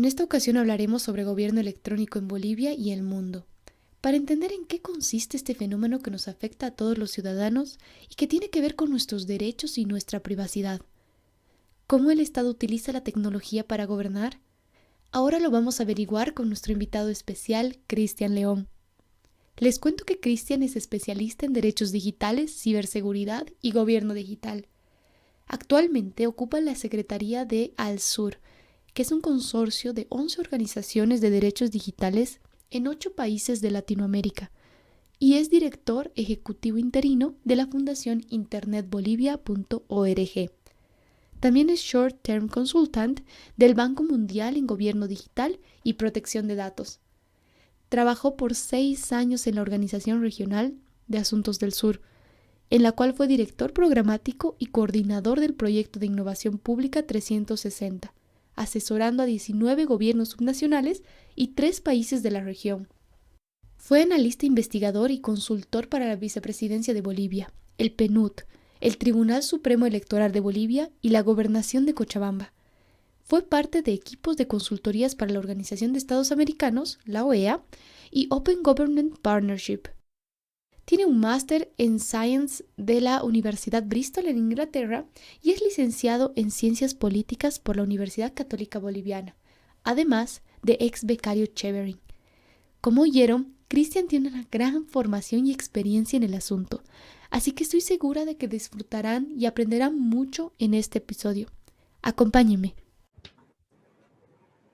esta ocasión hablaremos sobre gobierno electrónico en Bolivia y el mundo, para entender en qué consiste este fenómeno que nos afecta a todos los ciudadanos y que tiene que ver con nuestros derechos y nuestra privacidad. ¿Cómo el Estado utiliza la tecnología para gobernar? Ahora lo vamos a averiguar con nuestro invitado especial, Cristian León. Les cuento que Cristian es especialista en derechos digitales, ciberseguridad y gobierno digital. Actualmente ocupa la Secretaría de ALSUR, que es un consorcio de 11 organizaciones de derechos digitales en 8 países de Latinoamérica, y es director ejecutivo interino de la Fundación internetbolivia.org. También es Short Term Consultant del Banco Mundial en Gobierno Digital y Protección de Datos. Trabajó por 6 años en la Organización Regional de Asuntos del Sur, en la cual fue director programático y coordinador del proyecto de Innovación Pública 360, asesorando a 19 gobiernos subnacionales y 3 países de la región. Fue analista investigador y consultor para la Vicepresidencia de Bolivia, el PNUD, el Tribunal Supremo Electoral de Bolivia y la Gobernación de Cochabamba. Fue parte de equipos de consultorías para la Organización de Estados Americanos, la OEA, y Open Government Partnership. Tiene un máster en Science de la Universidad Bristol en Inglaterra y es licenciado en Ciencias Políticas por la Universidad Católica Boliviana, además de ex becario Chevening. Como oyeron, Cristian tiene una gran formación y experiencia en el asunto, así que estoy segura de que disfrutarán y aprenderán mucho en este episodio. Acompáñenme.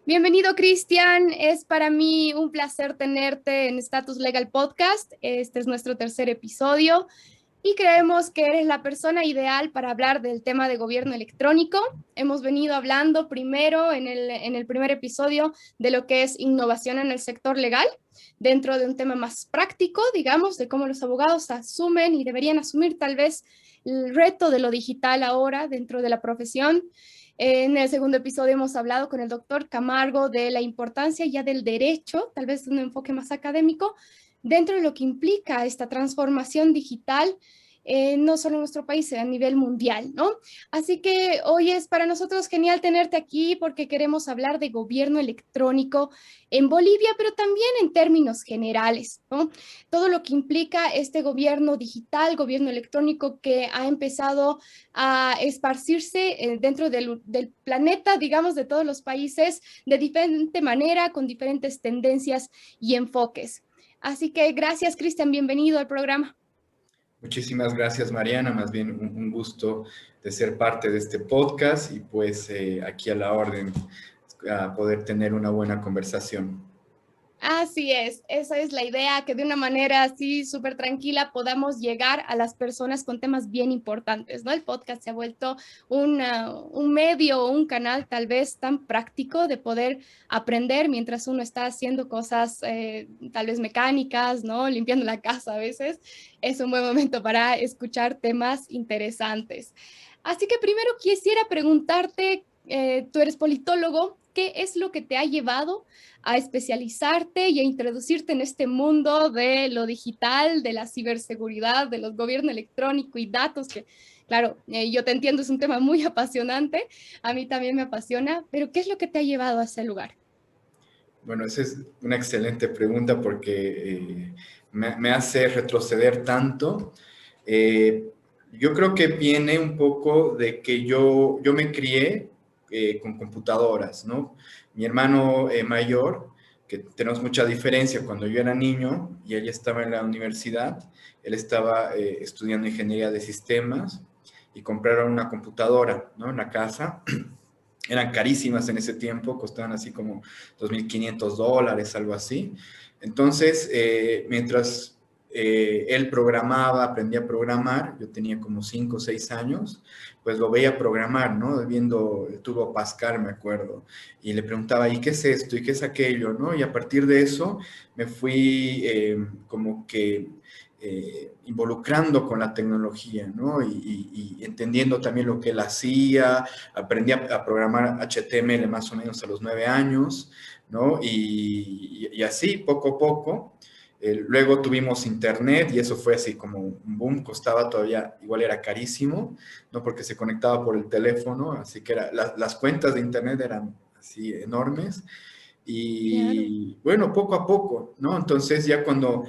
Bienvenido, Cristian. Es para mí un placer tenerte en Status Legal Podcast. Este es nuestro tercer episodio y creemos que eres la persona ideal para hablar del tema de gobierno electrónico. Hemos venido hablando primero en el primer episodio de lo que es innovación en el sector legal, dentro de un tema más práctico, digamos, de cómo los abogados asumen y deberían asumir tal vez el reto de lo digital ahora dentro de la profesión. En el segundo episodio hemos hablado con el doctor Camargo de la importancia ya del derecho, tal vez de un enfoque más académico, dentro de lo que implica esta transformación digital, no solo en nuestro país, a nivel mundial, ¿no? Así que hoy es para nosotros genial tenerte aquí porque queremos hablar de gobierno electrónico en Bolivia, pero también en términos generales, ¿no? Todo lo que implica este gobierno digital, gobierno electrónico que ha empezado a esparcirse dentro del planeta, digamos, de todos los países, de diferente manera, con diferentes tendencias y enfoques. Así que gracias, Cristian, bienvenido al programa. Muchísimas gracias, Mariana. Más bien un gusto de ser parte de este podcast y pues aquí a la orden a poder tener una buena conversación. Así es, esa es la idea, que de una manera así súper tranquila podamos llegar a las personas con temas bien importantes, ¿no? El podcast se ha vuelto un medio o un canal tal vez tan práctico de poder aprender mientras uno está haciendo cosas tal vez mecánicas, ¿no? Limpiando la casa a veces. Es un buen momento para escuchar temas interesantes. Así que primero quisiera preguntarte, tú eres politólogo, ¿qué es lo que te ha llevado a especializarte y a introducirte en este mundo de lo digital, de la ciberseguridad, de los gobiernos electrónicos y datos, que claro, yo te entiendo, es un tema muy apasionante, a mí también me apasiona, pero ¿qué es lo que te ha llevado a ese lugar? Bueno, esa es una excelente pregunta porque me hace retroceder tanto. Yo creo que viene un poco de que yo me crié con computadoras, ¿no? Mi hermano mayor, que tenemos mucha diferencia, cuando yo era niño y él estaba en la universidad, él estaba estudiando ingeniería de sistemas y compraron una computadora, ¿no? En la casa. Eran carísimas en ese tiempo, costaban así como $2,500, algo así. Entonces, mientras él programaba, aprendía a programar, yo tenía como 5 o 6 años, pues lo veía programar, ¿no? Viendo el Turbo Pascal, me acuerdo, y le preguntaba, ¿y qué es esto? ¿Y qué es aquello? ¿No? Y a partir de eso me fui como que involucrando con la tecnología, ¿no? Y entendiendo también lo que él hacía, aprendí a programar HTML más o menos a los 9 años, ¿no? Y así, poco a poco. Luego tuvimos internet y eso fue así como un boom, costaba todavía, igual era carísimo, ¿no? Porque se conectaba por el teléfono, así que las cuentas de internet eran así enormes. Claro. Y bueno, poco a poco, ¿no? Entonces ya cuando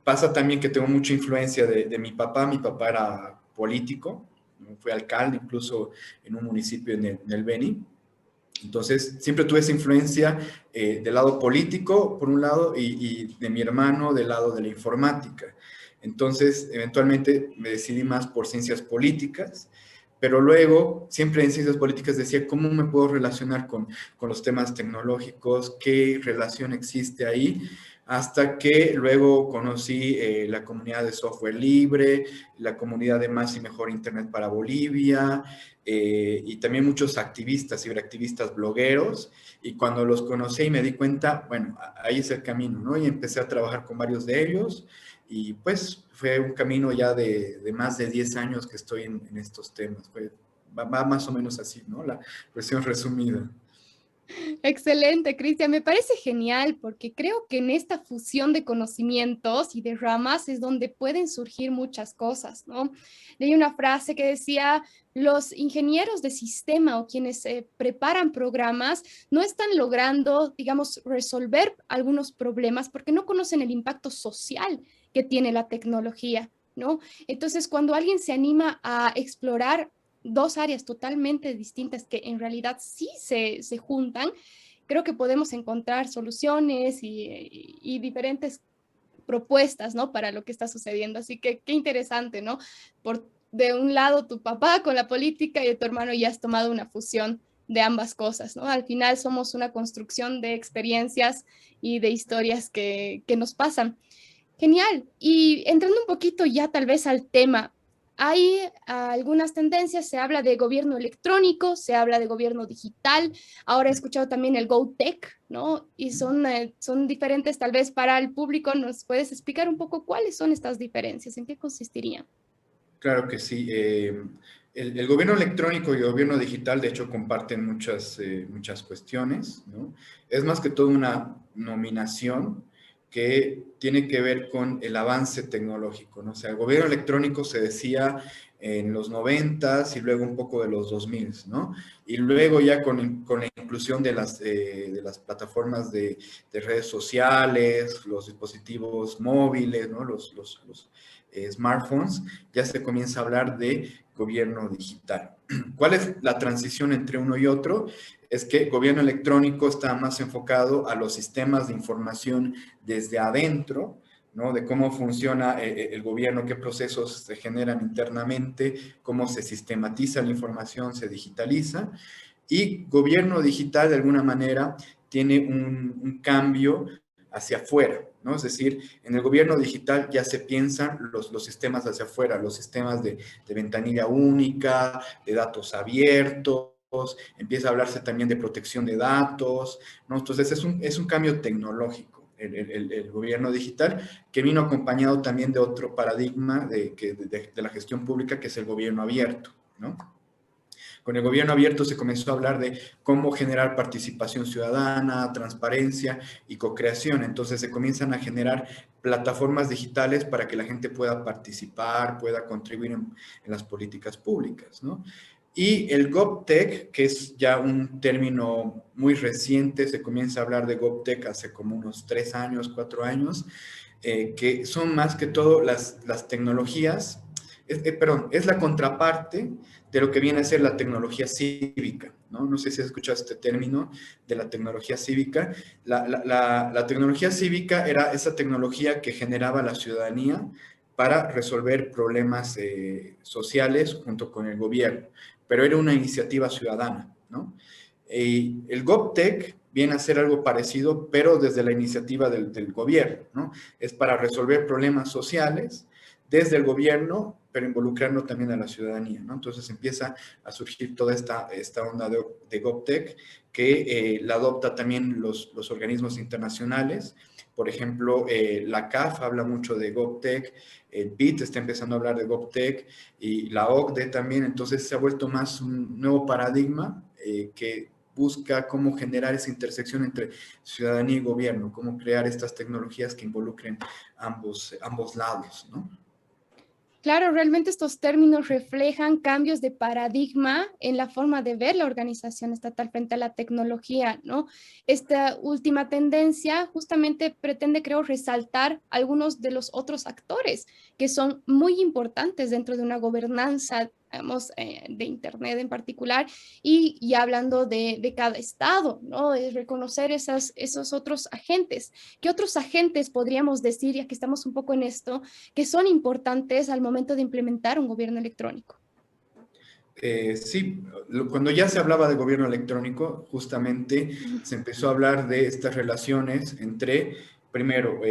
pasa también que tengo mucha influencia de mi papá era político, ¿no? Fue alcalde incluso en un municipio en el Beni. Entonces, siempre tuve esa influencia del lado político, por un lado, y de mi hermano del lado de la informática. Entonces, eventualmente me decidí más por ciencias políticas, pero luego, siempre en ciencias políticas decía, ¿cómo me puedo relacionar con los temas tecnológicos? ¿Qué relación existe ahí? Hasta que luego conocí la comunidad de software libre, la comunidad de Más y Mejor Internet para Bolivia, y también muchos activistas, ciberactivistas, blogueros, y cuando los conocí y me di cuenta, bueno, ahí es el camino, ¿no? Y empecé a trabajar con varios de ellos, y pues fue un camino ya de más de 10 años que estoy en estos temas. Va más o menos así, ¿no? La versión resumida. Excelente, Cristian. Me parece genial porque creo que en esta fusión de conocimientos y de ramas es donde pueden surgir muchas cosas, ¿no? Leí una frase que decía, los ingenieros de sistema o quienes preparan programas no están logrando, digamos, resolver algunos problemas porque no conocen el impacto social que tiene la tecnología, ¿no? Entonces, cuando alguien se anima a explorar dos áreas totalmente distintas que en realidad sí se juntan, creo que podemos encontrar soluciones y diferentes propuestas, ¿no? Para lo que está sucediendo. Así que qué interesante, ¿no? Por de un lado tu papá con la política y de tu hermano ya has tomado una fusión de ambas cosas, ¿no? Al final somos una construcción de experiencias y de historias que nos pasan. Genial. Y entrando un poquito ya tal vez al tema, hay algunas tendencias, se habla de gobierno electrónico, se habla de gobierno digital, ahora he escuchado también el GoTech, ¿no? Y son diferentes tal vez para el público. ¿Nos puedes explicar un poco cuáles son estas diferencias? ¿En qué consistirían? Claro que sí. El gobierno electrónico y el gobierno digital, de hecho, comparten muchas cuestiones, ¿no? Es más que todo una nominación que tiene que ver con el avance tecnológico, ¿no? O sea, el gobierno electrónico se decía en los 90s y luego un poco de los 2000s, ¿no? Y luego ya con la inclusión de las plataformas de redes sociales, los dispositivos móviles, ¿no? Los smartphones, ya se comienza a hablar de gobierno digital. ¿Cuál es la transición entre uno y otro? Es que el gobierno electrónico está más enfocado a los sistemas de información desde adentro, ¿no? De cómo funciona el gobierno, qué procesos se generan internamente, cómo se sistematiza la información, se digitaliza. Y gobierno digital, de alguna manera, tiene un cambio hacia afuera, ¿no? Es decir, en el gobierno digital ya se piensan los sistemas hacia afuera, los sistemas de ventanilla única, de datos abiertos, empieza a hablarse también de protección de datos, ¿no? Entonces es un cambio tecnológico. El gobierno digital, que vino acompañado también de otro paradigma de la gestión pública, que es el gobierno abierto, ¿no? Con el gobierno abierto se comenzó a hablar de cómo generar participación ciudadana, transparencia y co-creación. Entonces se comienzan a generar plataformas digitales para que la gente pueda participar, pueda contribuir en las políticas públicas, ¿no? Y el GovTech, que es ya un término muy reciente, se comienza a hablar de GovTech hace como unos 3 años, 4 años, que son más que todo las tecnologías, perdón, es la contraparte de lo que viene a ser la tecnología cívica, ¿no? No sé si has escuchado este término de la tecnología cívica. La tecnología cívica era esa tecnología que generaba la ciudadanía para resolver problemas sociales junto con el gobierno, pero era una iniciativa ciudadana, ¿no? Y el GovTech viene a ser algo parecido, pero desde la iniciativa del gobierno, ¿no? Es para resolver problemas sociales desde el gobierno, pero involucrando también a la ciudadanía, ¿no? Entonces empieza a surgir toda esta onda de GovTech que la adopta también los organismos internacionales. Por ejemplo, la CAF habla mucho de GovTech, el BIT está empezando a hablar de GovTech y la OCDE también, entonces se ha vuelto más un nuevo paradigma que busca cómo generar esa intersección entre ciudadanía y gobierno, cómo crear estas tecnologías que involucren ambos lados, ¿no? Claro, realmente estos términos reflejan cambios de paradigma en la forma de ver la organización estatal frente a la tecnología, ¿no? Esta última tendencia justamente pretende, creo, resaltar algunos de los otros actores que son muy importantes dentro de una gobernanza, digamos, de Internet en particular, y hablando de cada estado, ¿no? Es reconocer esos otros agentes. ¿Qué otros agentes podríamos decir, ya que estamos un poco en esto, que son importantes al momento de implementar un gobierno electrónico? Sí, cuando ya se hablaba de gobierno electrónico, justamente se empezó a hablar de estas relaciones entre, primero,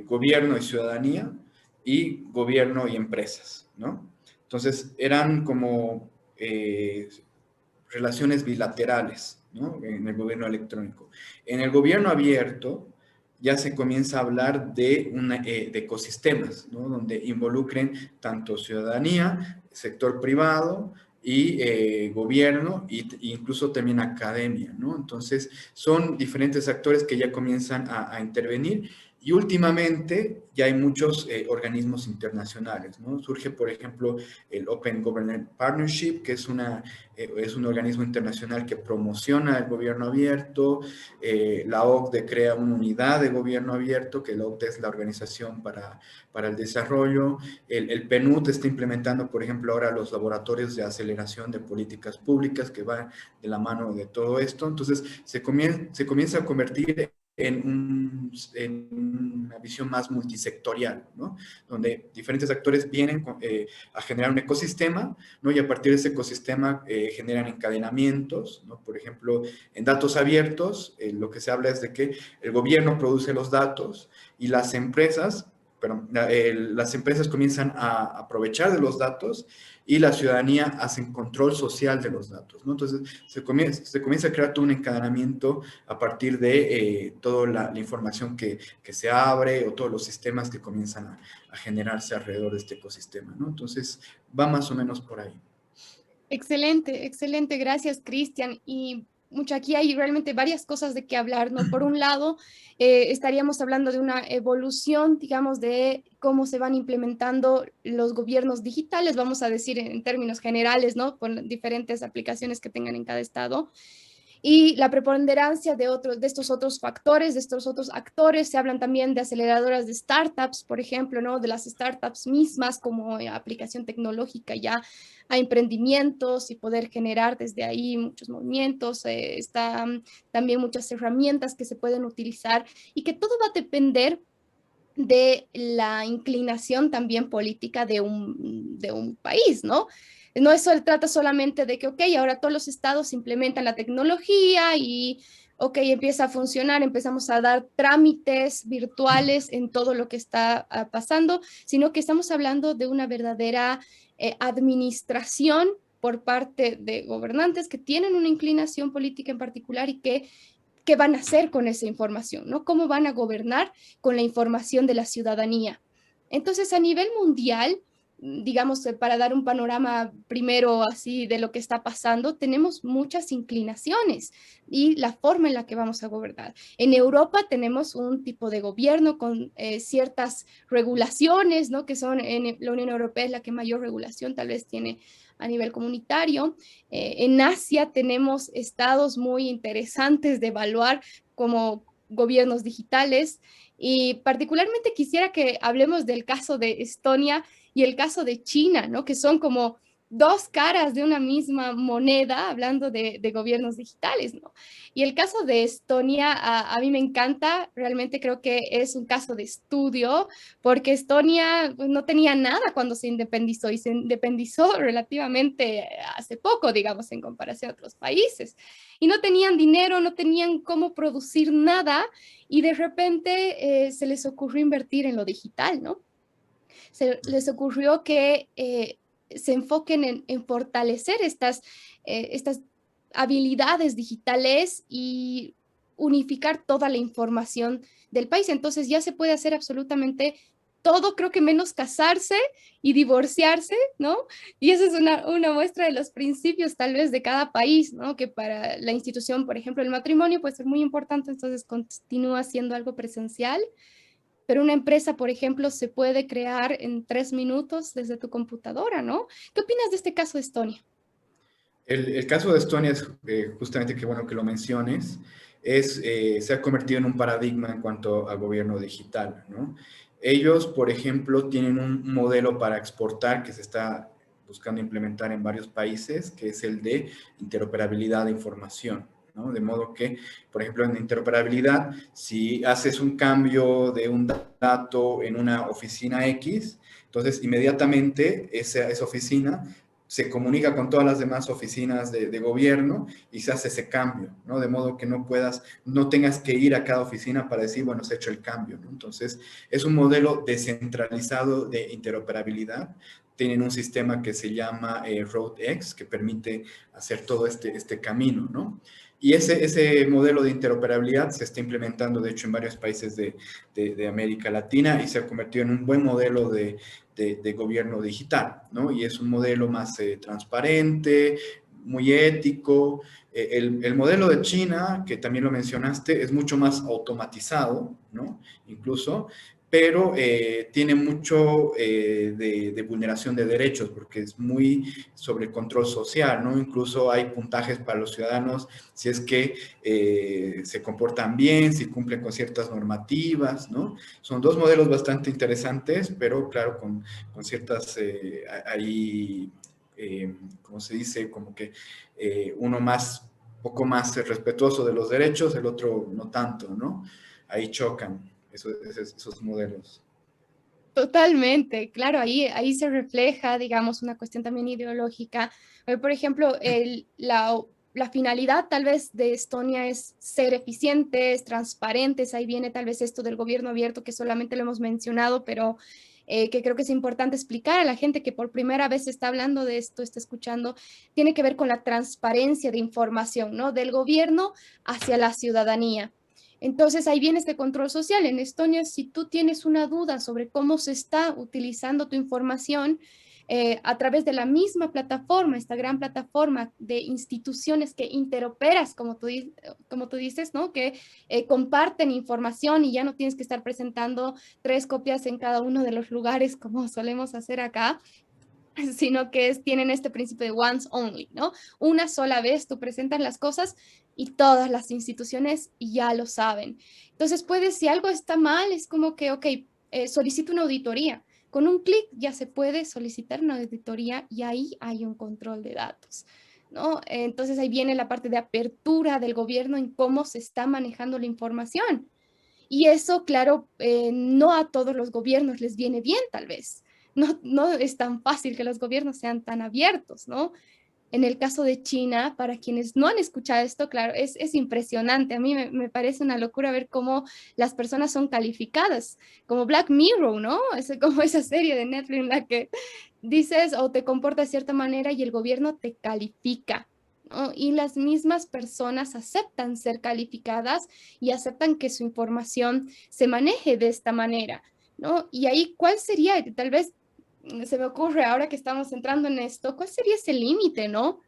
gobierno y ciudadanía y gobierno y empresas, ¿no? Entonces, eran como relaciones bilaterales, ¿no? En el gobierno electrónico. En el gobierno abierto ya se comienza a hablar de ecosistemas, ¿no? Donde involucren tanto ciudadanía, sector privado y gobierno e incluso también academia, ¿no? Entonces, son diferentes actores que ya comienzan a intervenir y últimamente ya hay muchos organismos internacionales, ¿no? Surge, por ejemplo, el Open Government Partnership, que es un organismo internacional que promociona el gobierno abierto. La OCDE crea una unidad de gobierno abierto, que la OCDE es la Organización para el Desarrollo. El PNUD está implementando, por ejemplo, ahora los laboratorios de aceleración de políticas públicas que van de la mano de todo esto. Entonces, se comienza a convertir en una visión más multisectorial, ¿no? Donde diferentes actores vienen a generar un ecosistema, ¿no? Y a partir de ese ecosistema generan encadenamientos, ¿no? Por ejemplo, en datos abiertos, lo que se habla es de que el gobierno produce los datos y las empresas comienzan a aprovechar de los datos y la ciudadanía hace control social de los datos, ¿no? Entonces, se comienza a crear todo un encadenamiento a partir de toda la información que se abre o todos los sistemas que comienzan a generarse alrededor de este ecosistema, ¿no? Entonces, va más o menos por ahí. Excelente, excelente, gracias, Cristian. Y mucho aquí hay realmente varias cosas de qué hablar, ¿no? Por un lado, estaríamos hablando de una evolución, digamos, de cómo se van implementando los gobiernos digitales, vamos a decir en términos generales, ¿no? Con diferentes aplicaciones que tengan en cada estado. Y la preponderancia de estos otros factores, de estos otros actores. Se hablan también de aceleradoras de startups, por ejemplo, ¿no? De las startups mismas como aplicación tecnológica ya a emprendimientos y poder generar desde ahí muchos movimientos. Están también muchas herramientas que se pueden utilizar y que todo va a depender de la inclinación también política de un país, ¿no? No eso trata solamente de que, ok, ahora todos los estados implementan la tecnología y, ok, empieza a funcionar, empezamos a dar trámites virtuales en todo lo que está pasando, sino que estamos hablando de una verdadera administración por parte de gobernantes que tienen una inclinación política en particular y que qué van a hacer con esa información, ¿no? ¿Cómo van a gobernar con la información de la ciudadanía? Entonces, a nivel mundial, digamos, para dar un panorama primero así de lo que está pasando, tenemos muchas inclinaciones y la forma en la que vamos a gobernar. En Europa tenemos un tipo de gobierno con ciertas regulaciones, ¿no? Que son en la Unión Europea es la que mayor regulación tal vez tiene a nivel comunitario. En Asia tenemos estados muy interesantes de evaluar como gobiernos digitales y particularmente quisiera que hablemos del caso de Estonia y el caso de China, ¿no? Que son como dos caras de una misma moneda, hablando de gobiernos digitales, ¿no? Y el caso de Estonia, a mí me encanta, realmente creo que es un caso de estudio, porque Estonia pues, no tenía nada cuando se independizó y se independizó relativamente hace poco, digamos, en comparación a otros países. Y no tenían dinero, no tenían cómo producir nada y de repente se les ocurrió invertir en lo digital, ¿no? Se les ocurrió que se enfoquen en fortalecer estas habilidades digitales y unificar toda la información del país. Entonces ya se puede hacer absolutamente todo, creo que menos casarse y divorciarse, ¿no? Y esa es una muestra de los principios tal vez de cada país, ¿no? Que para la institución, por ejemplo, el matrimonio puede ser muy importante, entonces continúa siendo algo presencial pero una empresa, por ejemplo, se puede crear en 3 minutos desde tu computadora, ¿no? ¿Qué opinas de este caso de Estonia? El caso de Estonia es justamente que bueno que lo menciones, se ha convertido en un paradigma en cuanto al gobierno digital, ¿no? Ellos, por ejemplo, tienen un modelo para exportar que se está buscando implementar en varios países, que es el de interoperabilidad de información, ¿no? De modo que, por ejemplo, en interoperabilidad, si haces un cambio de un dato en una oficina X, entonces inmediatamente esa oficina se comunica con todas las demás oficinas de gobierno y se hace ese cambio, ¿no? De modo que no tengas que ir a cada oficina para decir, bueno, se ha hecho el cambio, ¿no? Entonces, es un modelo descentralizado de interoperabilidad. Tienen un sistema que se llama RoadX, que permite hacer todo este camino, ¿no? Y ese modelo de interoperabilidad se está implementando, de hecho, en varios países de América Latina y se ha convertido en un buen modelo de gobierno digital, ¿no? Y es un modelo más transparente, muy ético. El modelo de China, que también lo mencionaste, es mucho más automatizado, ¿no? Incluso, pero tiene mucho de vulneración de derechos, porque es muy sobre control social, ¿no? Incluso hay puntajes para los ciudadanos si es que se comportan bien, si cumplen con ciertas normativas, ¿no? Son dos modelos bastante interesantes, pero claro, con ciertas, ahí, ¿cómo se dice? Como que uno poco más respetuoso de los derechos, el otro no tanto, ¿no? Ahí chocan esos modelos. Totalmente, claro, ahí se refleja, digamos, una cuestión también ideológica. Por ejemplo, la finalidad tal vez de Estonia es ser eficientes, transparentes, ahí viene tal vez esto del gobierno abierto que solamente lo hemos mencionado, pero que creo que es importante explicar a la gente que por primera vez está hablando de esto, está escuchando, tiene que ver con la transparencia de información, ¿no? Del gobierno hacia la ciudadanía. Entonces ahí viene este control social. En Estonia, si tú tienes una duda sobre cómo se está utilizando tu información a través de la misma plataforma, esta gran plataforma de instituciones que interoperas, como tú dices, ¿no? Que comparten información y ya no tienes que estar presentando 3 copias en cada uno de los lugares como solemos hacer acá, sino que tienen este principio de once only, ¿no? Una sola vez tú presentas las cosas y todas las instituciones ya lo saben. Entonces, si algo está mal, es como que, ok, solicito una auditoría. Con un clic ya se puede solicitar una auditoría y ahí hay un control de datos, ¿no? Entonces ahí viene la parte de apertura del gobierno en cómo se está manejando la información. Y eso, claro, no a todos los gobiernos les viene bien, tal vez. No es tan fácil que los gobiernos sean tan abiertos, ¿no? En el caso de China, para quienes no han escuchado esto, claro, es impresionante. A mí me parece una locura ver cómo las personas son calificadas, como Black Mirror, ¿no? Como esa serie de Netflix en la que dices o te comportas de cierta manera y el gobierno te califica, ¿no? Y las mismas personas aceptan ser calificadas y aceptan que su información se maneje de esta manera, ¿no? Y ahí, ¿cuál sería, tal vez se me ocurre ahora que estamos entrando en esto, cuál sería ese límite, ¿no?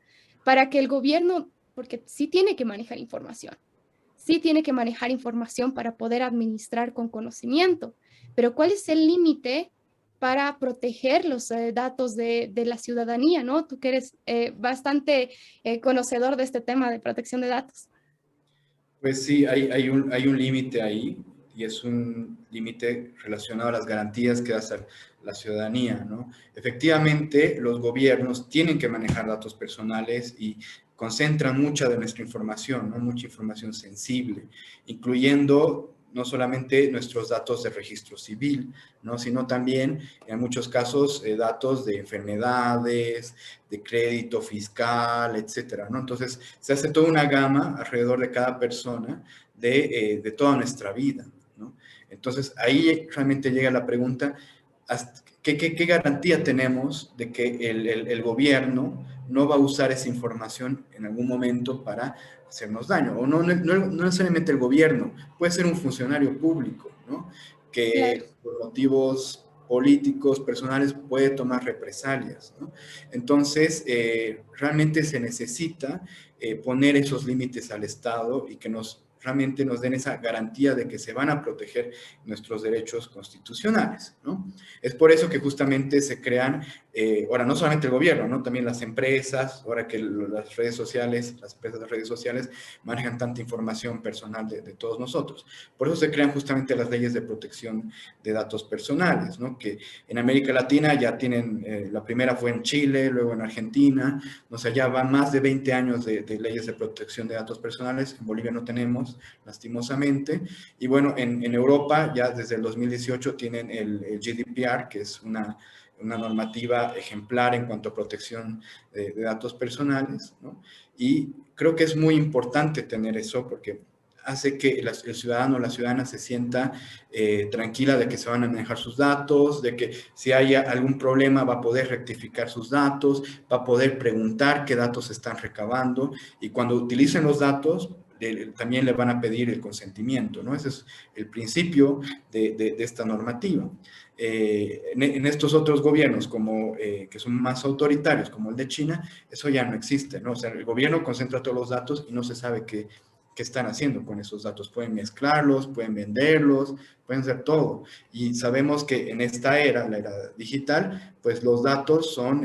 Para que el gobierno, porque sí tiene que manejar información, sí tiene que manejar información para poder administrar con conocimiento, pero ¿cuál es el límite para proteger los datos de la ciudadanía, ¿no? Tú que eres bastante conocedor de este tema de protección de datos. Pues sí, hay un límite ahí y es un límite relacionado a las garantías que da la ciudadanía, ¿no? Efectivamente, los gobiernos tienen que manejar datos personales y concentran mucha de nuestra información, ¿no? Mucha información sensible, incluyendo no solamente nuestros datos de registro civil, ¿no? Sino también, en muchos casos, datos de enfermedades, de crédito fiscal, etcétera, ¿no? Entonces, se hace toda una gama alrededor de cada persona de toda nuestra vida, ¿no? Entonces, ahí realmente llega la pregunta, ¿qué garantía tenemos de que el gobierno no va a usar esa información en algún momento para hacernos daño? O no necesariamente el gobierno, puede ser un funcionario público, ¿no? Claro. Que por motivos políticos, personales, puede tomar represalias, ¿no? Entonces, realmente se necesita poner esos límites al Estado y que nos realmente nos den esa garantía de que se van a proteger nuestros derechos constitucionales, ¿no? Es por eso que justamente se crean, ahora no solamente el gobierno, ¿no? También las empresas, ahora que las redes sociales, las empresas de redes sociales manejan tanta información personal de todos nosotros. Por eso se crean justamente las leyes de protección de datos personales, ¿no? Que en América Latina ya tienen, la primera fue en Chile, luego en Argentina, o sea, ya van más de 20 años de leyes de protección de datos personales. En Bolivia no tenemos, lastimosamente. Y bueno, en Europa ya desde el 2018 tienen el GDPR, que es una normativa ejemplar en cuanto a protección de datos personales, ¿no? Y creo que es muy importante tener eso porque hace que el ciudadano o la ciudadana se sienta tranquila de que se van a manejar sus datos, de que si hay algún problema va a poder rectificar sus datos, va a poder preguntar qué datos están recabando, y cuando utilicen los datos también le van a pedir el consentimiento, ¿no? Ese es el principio de esta normativa. En estos otros gobiernos que son más autoritarios, como el de China, eso ya no existe, ¿no? O sea, el gobierno concentra todos los datos y no se sabe qué están haciendo con esos datos. Pueden mezclarlos, pueden venderlos, pueden hacer todo. Y sabemos que en esta era, la era digital, pues los datos son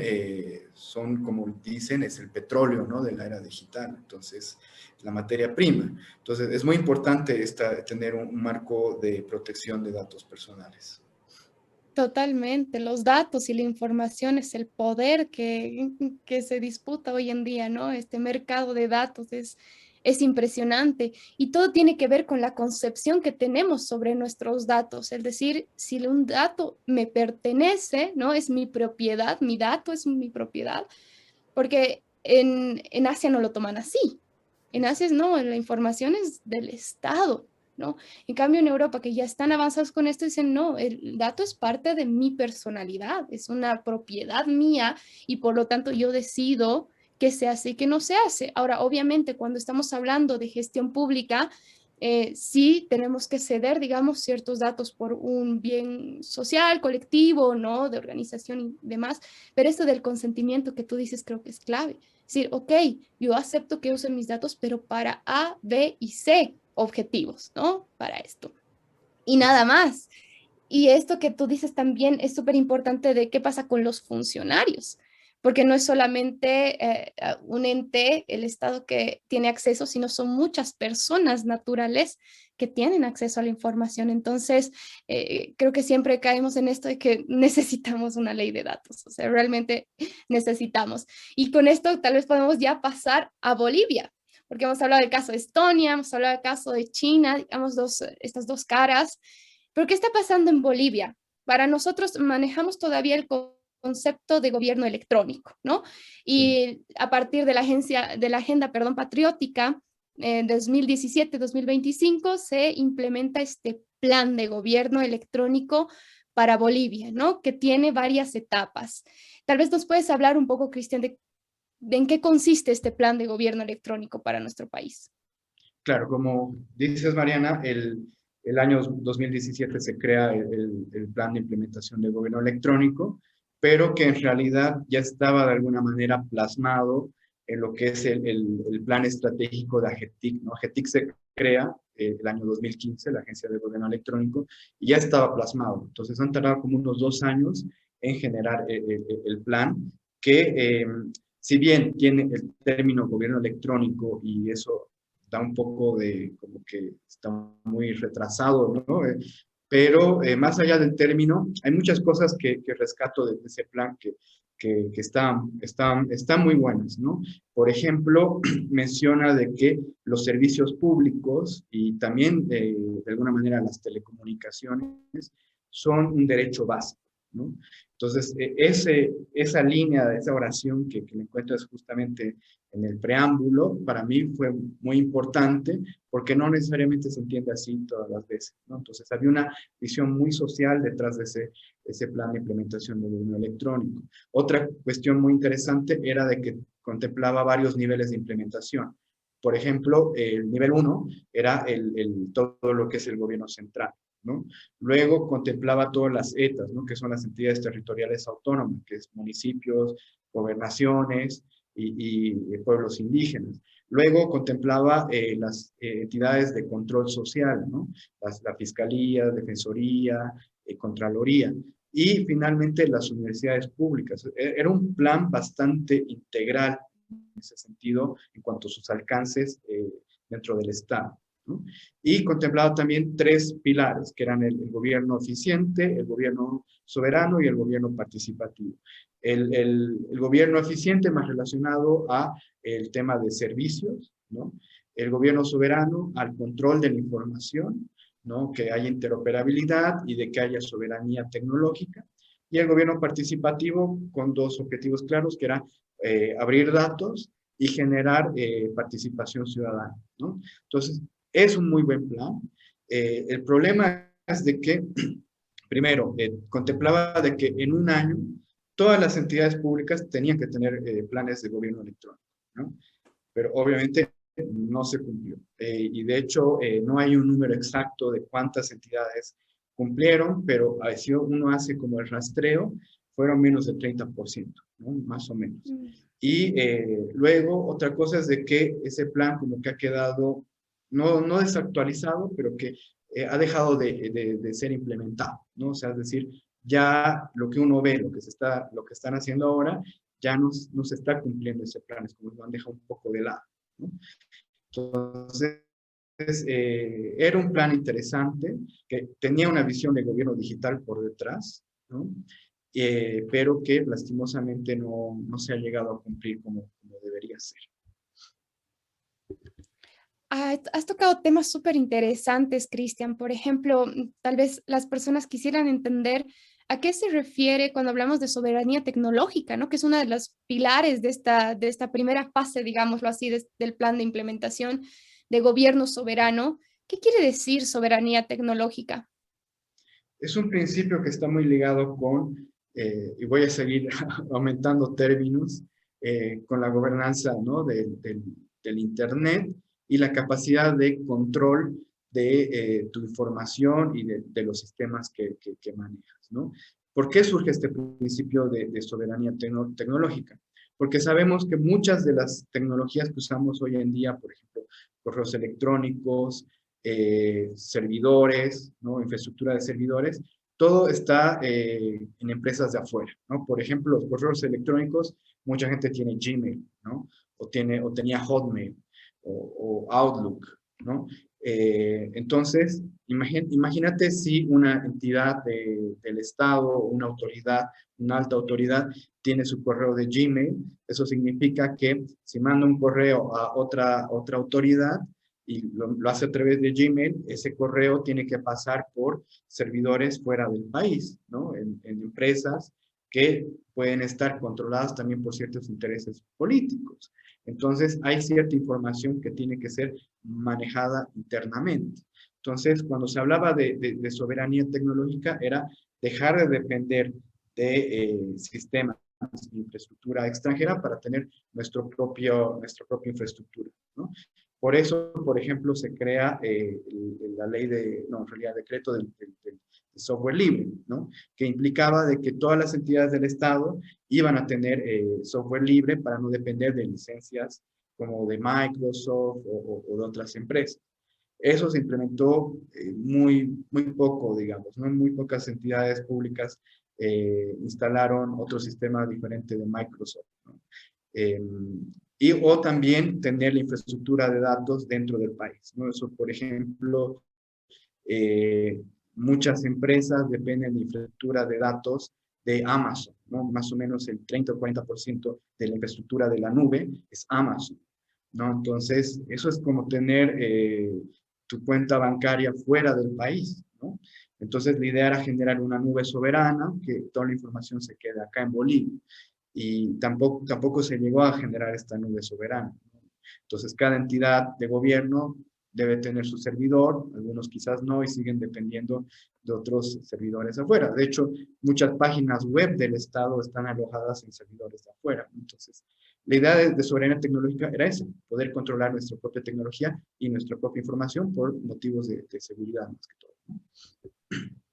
como dicen, es el petróleo, ¿no? De la era digital. Entonces, la materia prima. Entonces, es muy importante tener un marco de protección de datos personales. Totalmente, los datos y la información es el poder que se disputa hoy en día, ¿no? Este mercado de datos es impresionante y todo tiene que ver con la concepción que tenemos sobre nuestros datos, es decir, si un dato me pertenece, ¿no? Es mi propiedad, mi dato es mi propiedad, porque en Asia no lo toman así. En Asia no, la información es del Estado, ¿no? En cambio, en Europa, que ya están avanzados con esto, dicen, no, el dato es parte de mi personalidad, es una propiedad mía y por lo tanto yo decido qué se hace y qué no se hace. Ahora, obviamente, cuando estamos hablando de gestión pública, sí tenemos que ceder, digamos, ciertos datos por un bien social, colectivo, ¿no? De organización y demás, pero esto del consentimiento que tú dices creo que es clave. Es decir, ok, yo acepto que usen mis datos, pero para A, B y C objetivos, ¿no? Para esto. Y nada más. Y esto que tú dices también es súper importante de qué pasa con los funcionarios, porque no es solamente un ente, el Estado que tiene acceso, sino son muchas personas naturales que tienen acceso a la información. Entonces, creo que siempre caemos en esto de que necesitamos una ley de datos, o sea, realmente necesitamos. Y con esto tal vez podemos ya pasar a Bolivia, porque hemos hablado del caso de Estonia, hemos hablado del caso de China, digamos, estas dos caras. Pero ¿qué está pasando en Bolivia? Para nosotros manejamos todavía el concepto de gobierno electrónico, ¿no? Sí. Y a partir de la agenda, perdón, patriótica, 2017-2025 se implementa este plan de gobierno electrónico para Bolivia, ¿no? Que tiene varias etapas. Tal vez nos puedes hablar un poco, Cristian, de en qué consiste este plan de gobierno electrónico para nuestro país. Claro, como dices, Mariana, el año 2017 se crea el plan de implementación del gobierno electrónico, pero que en realidad ya estaba de alguna manera plasmado en lo que es el plan estratégico de AGETIC, ¿no? AGETIC se crea el año 2015, la Agencia de Gobierno Electrónico, y ya estaba plasmado. Entonces han tardado como unos 2 años en generar el plan, que si bien tiene el término gobierno electrónico y eso da un poco de como que está muy retrasado, ¿no? Pero más allá del término, hay muchas cosas que rescato de ese plan que están muy buenas, ¿no? Por ejemplo, menciona de que los servicios públicos y también de alguna manera las telecomunicaciones son un derecho básico, ¿no? Entonces, esa línea, esa oración que me encuentras justamente en el preámbulo, para mí fue muy importante porque no necesariamente se entiende así todas las veces, ¿no? Entonces, había una visión muy social detrás de ese plan de implementación del gobierno electrónico. Otra cuestión muy interesante era de que contemplaba varios niveles de implementación. Por ejemplo, el nivel 1 era todo lo que es el gobierno central, ¿no? Luego contemplaba todas las ETAs, ¿no? Que son las entidades territoriales autónomas, que es municipios, gobernaciones y pueblos indígenas. Luego contemplaba las entidades de control social, ¿no? La Fiscalía, Defensoría, Contraloría. Y finalmente las universidades públicas. Era un plan bastante integral en ese sentido en cuanto a sus alcances dentro del Estado, ¿no? Y contemplaba también tres pilares, que eran el gobierno eficiente, el gobierno soberano y el gobierno participativo. El gobierno eficiente más relacionado a el tema de servicios, ¿no? El gobierno soberano al control de la información, ¿no? Que haya interoperabilidad y de que haya soberanía tecnológica. Y el gobierno participativo con dos objetivos claros, que era abrir datos y generar participación ciudadana, ¿no? Entonces, es un muy buen plan. El problema es de que, primero, contemplaba de que en un año todas las entidades públicas tenían que tener planes de gobierno electrónico, ¿no? Pero obviamente no se cumplió. Y de hecho, no hay un número exacto de cuántas entidades cumplieron, pero si uno hace como el rastreo, fueron menos del 30%, ¿no? Más o menos. Y luego, otra cosa es de que ese plan como que ha quedado, no desactualizado, pero que ha dejado de ser implementado, ¿no? O sea, es decir, ya lo que uno ve, lo que están haciendo ahora, ya no se está cumpliendo ese plan, es como lo han dejado un poco de lado, ¿no? Entonces, era un plan interesante, que tenía una visión de gobierno digital por detrás, ¿no? Pero que lastimosamente no se ha llegado a cumplir como debería ser. Has tocado temas súper interesantes, Cristian. Por ejemplo, tal vez las personas quisieran entender a qué se refiere cuando hablamos de soberanía tecnológica, ¿no? Que es uno de los pilares de esta primera fase, digámoslo así, del plan de implementación de gobierno soberano. ¿Qué quiere decir soberanía tecnológica? Es un principio que está muy ligado con, y voy a seguir aumentando términos, con la gobernanza, ¿no? del Internet y la capacidad de control de tu información y de los sistemas que manejas, ¿no? ¿Por qué surge este principio de soberanía tecnológica? Porque sabemos que muchas de las tecnologías que usamos hoy en día, por ejemplo, correos electrónicos, servidores, ¿no? Infraestructura de servidores, todo está en empresas de afuera, ¿no? Por ejemplo, los correos electrónicos, mucha gente tiene Gmail, ¿no? O tenía Hotmail o Outlook, ¿no? Entonces, imagínate si una entidad del Estado, una autoridad, una alta autoridad, tiene su correo de Gmail, eso significa que si manda un correo a otra autoridad, y lo hace a través de Gmail, ese correo tiene que pasar por servidores fuera del país, ¿no? En empresas que pueden estar controladas también por ciertos intereses políticos. Entonces, hay cierta información que tiene que ser manejada internamente. Entonces, cuando se hablaba de soberanía tecnológica, era dejar de depender de sistemas de infraestructura extranjera para tener nuestra propia infraestructura, ¿no? Por eso, por ejemplo, se crea la ley en realidad, decreto del software libre, ¿no? Que implicaba de que todas las entidades del Estado iban a tener software libre para no depender de licencias como de Microsoft o de otras empresas. Eso se implementó muy poco, digamos, ¿no? Muy pocas entidades públicas instalaron otro sistema diferente de Microsoft, ¿no? O también tener la infraestructura de datos dentro del país, ¿no? Eso, por ejemplo, muchas empresas dependen de infraestructura de datos de Amazon, ¿no? Más o menos el 30 o 40% de la infraestructura de la nube es Amazon, ¿no? Entonces, eso es como tener tu cuenta bancaria fuera del país, ¿no? Entonces, la idea era generar una nube soberana, que toda la información se quede acá en Bolivia. Y tampoco se llegó a generar esta nube soberana, ¿no? Entonces, cada entidad de gobierno debe tener su servidor, algunos quizás no, y siguen dependiendo de otros servidores afuera. De hecho, muchas páginas web del Estado están alojadas en servidores de afuera. Entonces, la idea de soberanía tecnológica era esa, poder controlar nuestra propia tecnología y nuestra propia información por motivos de seguridad más que todo, ¿no?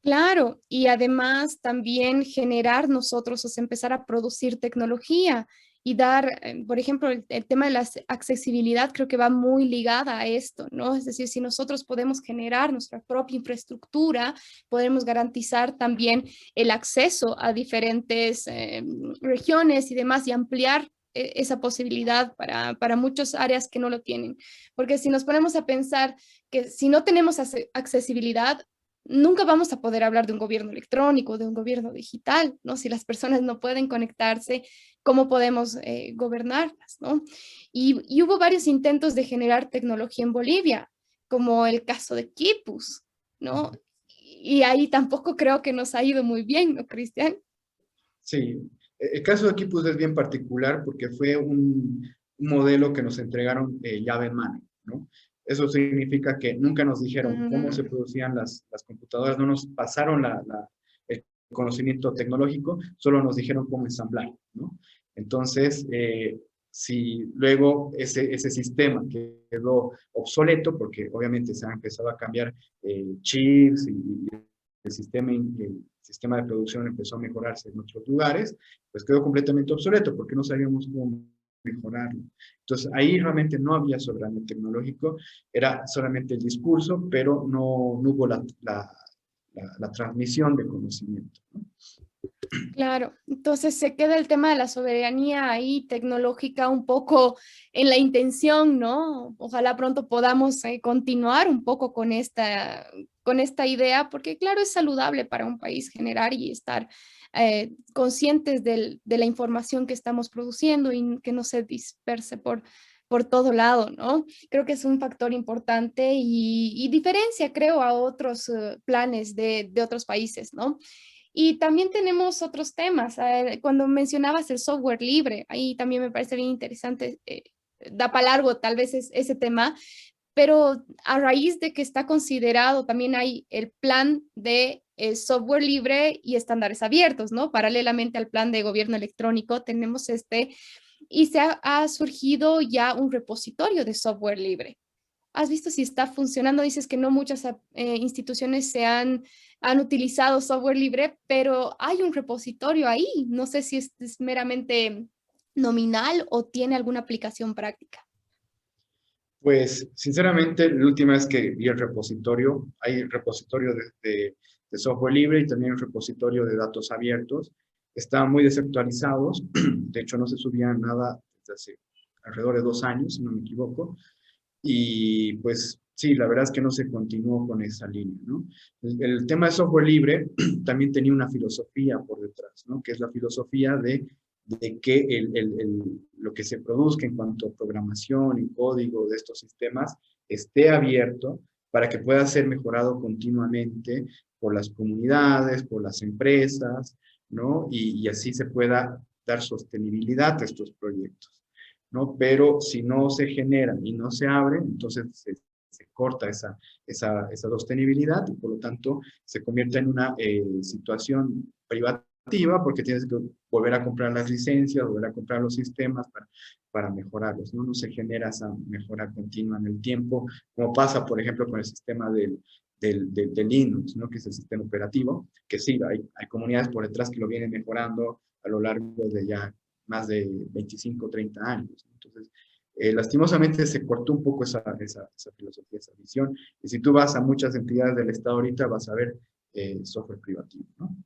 Claro, y además también generar nosotros, o sea, empezar a producir tecnología y dar, por ejemplo, el tema de la accesibilidad creo que va muy ligada a esto, ¿no? Es decir, si nosotros podemos generar nuestra propia infraestructura, podemos garantizar también el acceso a diferentes regiones y demás y ampliar esa posibilidad para muchas áreas que no lo tienen. Porque si nos ponemos a pensar que si no tenemos accesibilidad, nunca vamos a poder hablar de un gobierno electrónico, de un gobierno digital, ¿no? Si las personas no pueden conectarse, ¿cómo podemos gobernarlas, ¿no? Y hubo varios intentos de generar tecnología en Bolivia, como el caso de Quipus, ¿no? Y ahí tampoco creo que nos ha ido muy bien, ¿no, Cristian? Sí, el caso de Quipus es bien particular porque fue un modelo que nos entregaron llave en mano, ¿no? Eso significa que nunca nos dijeron cómo se Mm, producían las computadoras, no nos pasaron el conocimiento tecnológico, solo nos dijeron cómo ensamblar, ¿no? Entonces, si luego ese sistema quedó obsoleto, porque obviamente se han empezado a cambiar chips y el sistema de producción empezó a mejorarse en otros lugares, pues quedó completamente obsoleto porque no sabíamos cómo mejorarlo. Entonces ahí realmente no había soberano tecnológico, era solamente el discurso, pero no hubo la transmisión de conocimiento, ¿no? claro, entonces se queda el tema de la soberanía ahí tecnológica un poco en la intención, ¿no? Ojalá pronto podamos continuar un poco con esta idea, porque claro, es saludable para un país generar y estar conscientes de la información que estamos produciendo y que no se disperse por todo lado, ¿no? Creo que es un factor importante y diferencia, creo, a otros planes de otros países, ¿no? Y también tenemos otros temas. Cuando mencionabas el software libre, ahí también me parece bien interesante. Da para largo tal vez ese tema, pero a raíz de que está considerado, también hay el plan de software libre y estándares abiertos, ¿no? Paralelamente al plan de gobierno electrónico, tenemos y ha surgido ya un repositorio de software libre. ¿Has visto si está funcionando? Dices que no muchas instituciones han utilizado software libre, pero hay un repositorio ahí. No sé si es meramente nominal o tiene alguna aplicación práctica. Pues, sinceramente, la última vez que vi el repositorio, hay repositorio de software libre y también un repositorio de datos abiertos. Están muy desactualizados, de hecho no se subía nada desde hace alrededor de 2 años, si no me equivoco, y pues sí, la verdad es que no se continuó con esa línea, ¿no? El tema de software libre también tenía una filosofía por detrás, ¿no? Que es la filosofía de que lo que se produzca en cuanto a programación y código de estos sistemas esté abierto para que pueda ser mejorado continuamente por las comunidades, por las empresas, ¿no? Y así se pueda dar sostenibilidad a estos proyectos, ¿no? Pero si no se generan y no se abren, entonces se corta esa sostenibilidad y por lo tanto se convierte en una situación privativa porque tienes que volver a comprar las licencias, volver a comprar los sistemas para mejorarlos, ¿no? No se genera esa mejora continua en el tiempo, como pasa, por ejemplo, con el sistema del Linux, ¿no? Que es el sistema operativo, que sí, hay comunidades por detrás que lo vienen mejorando a lo largo de ya más de 25, 30 años. Entonces, lastimosamente se cortó un poco esa filosofía, esa visión. Y si tú vas a muchas entidades del Estado ahorita, vas a ver software privativo, ¿no?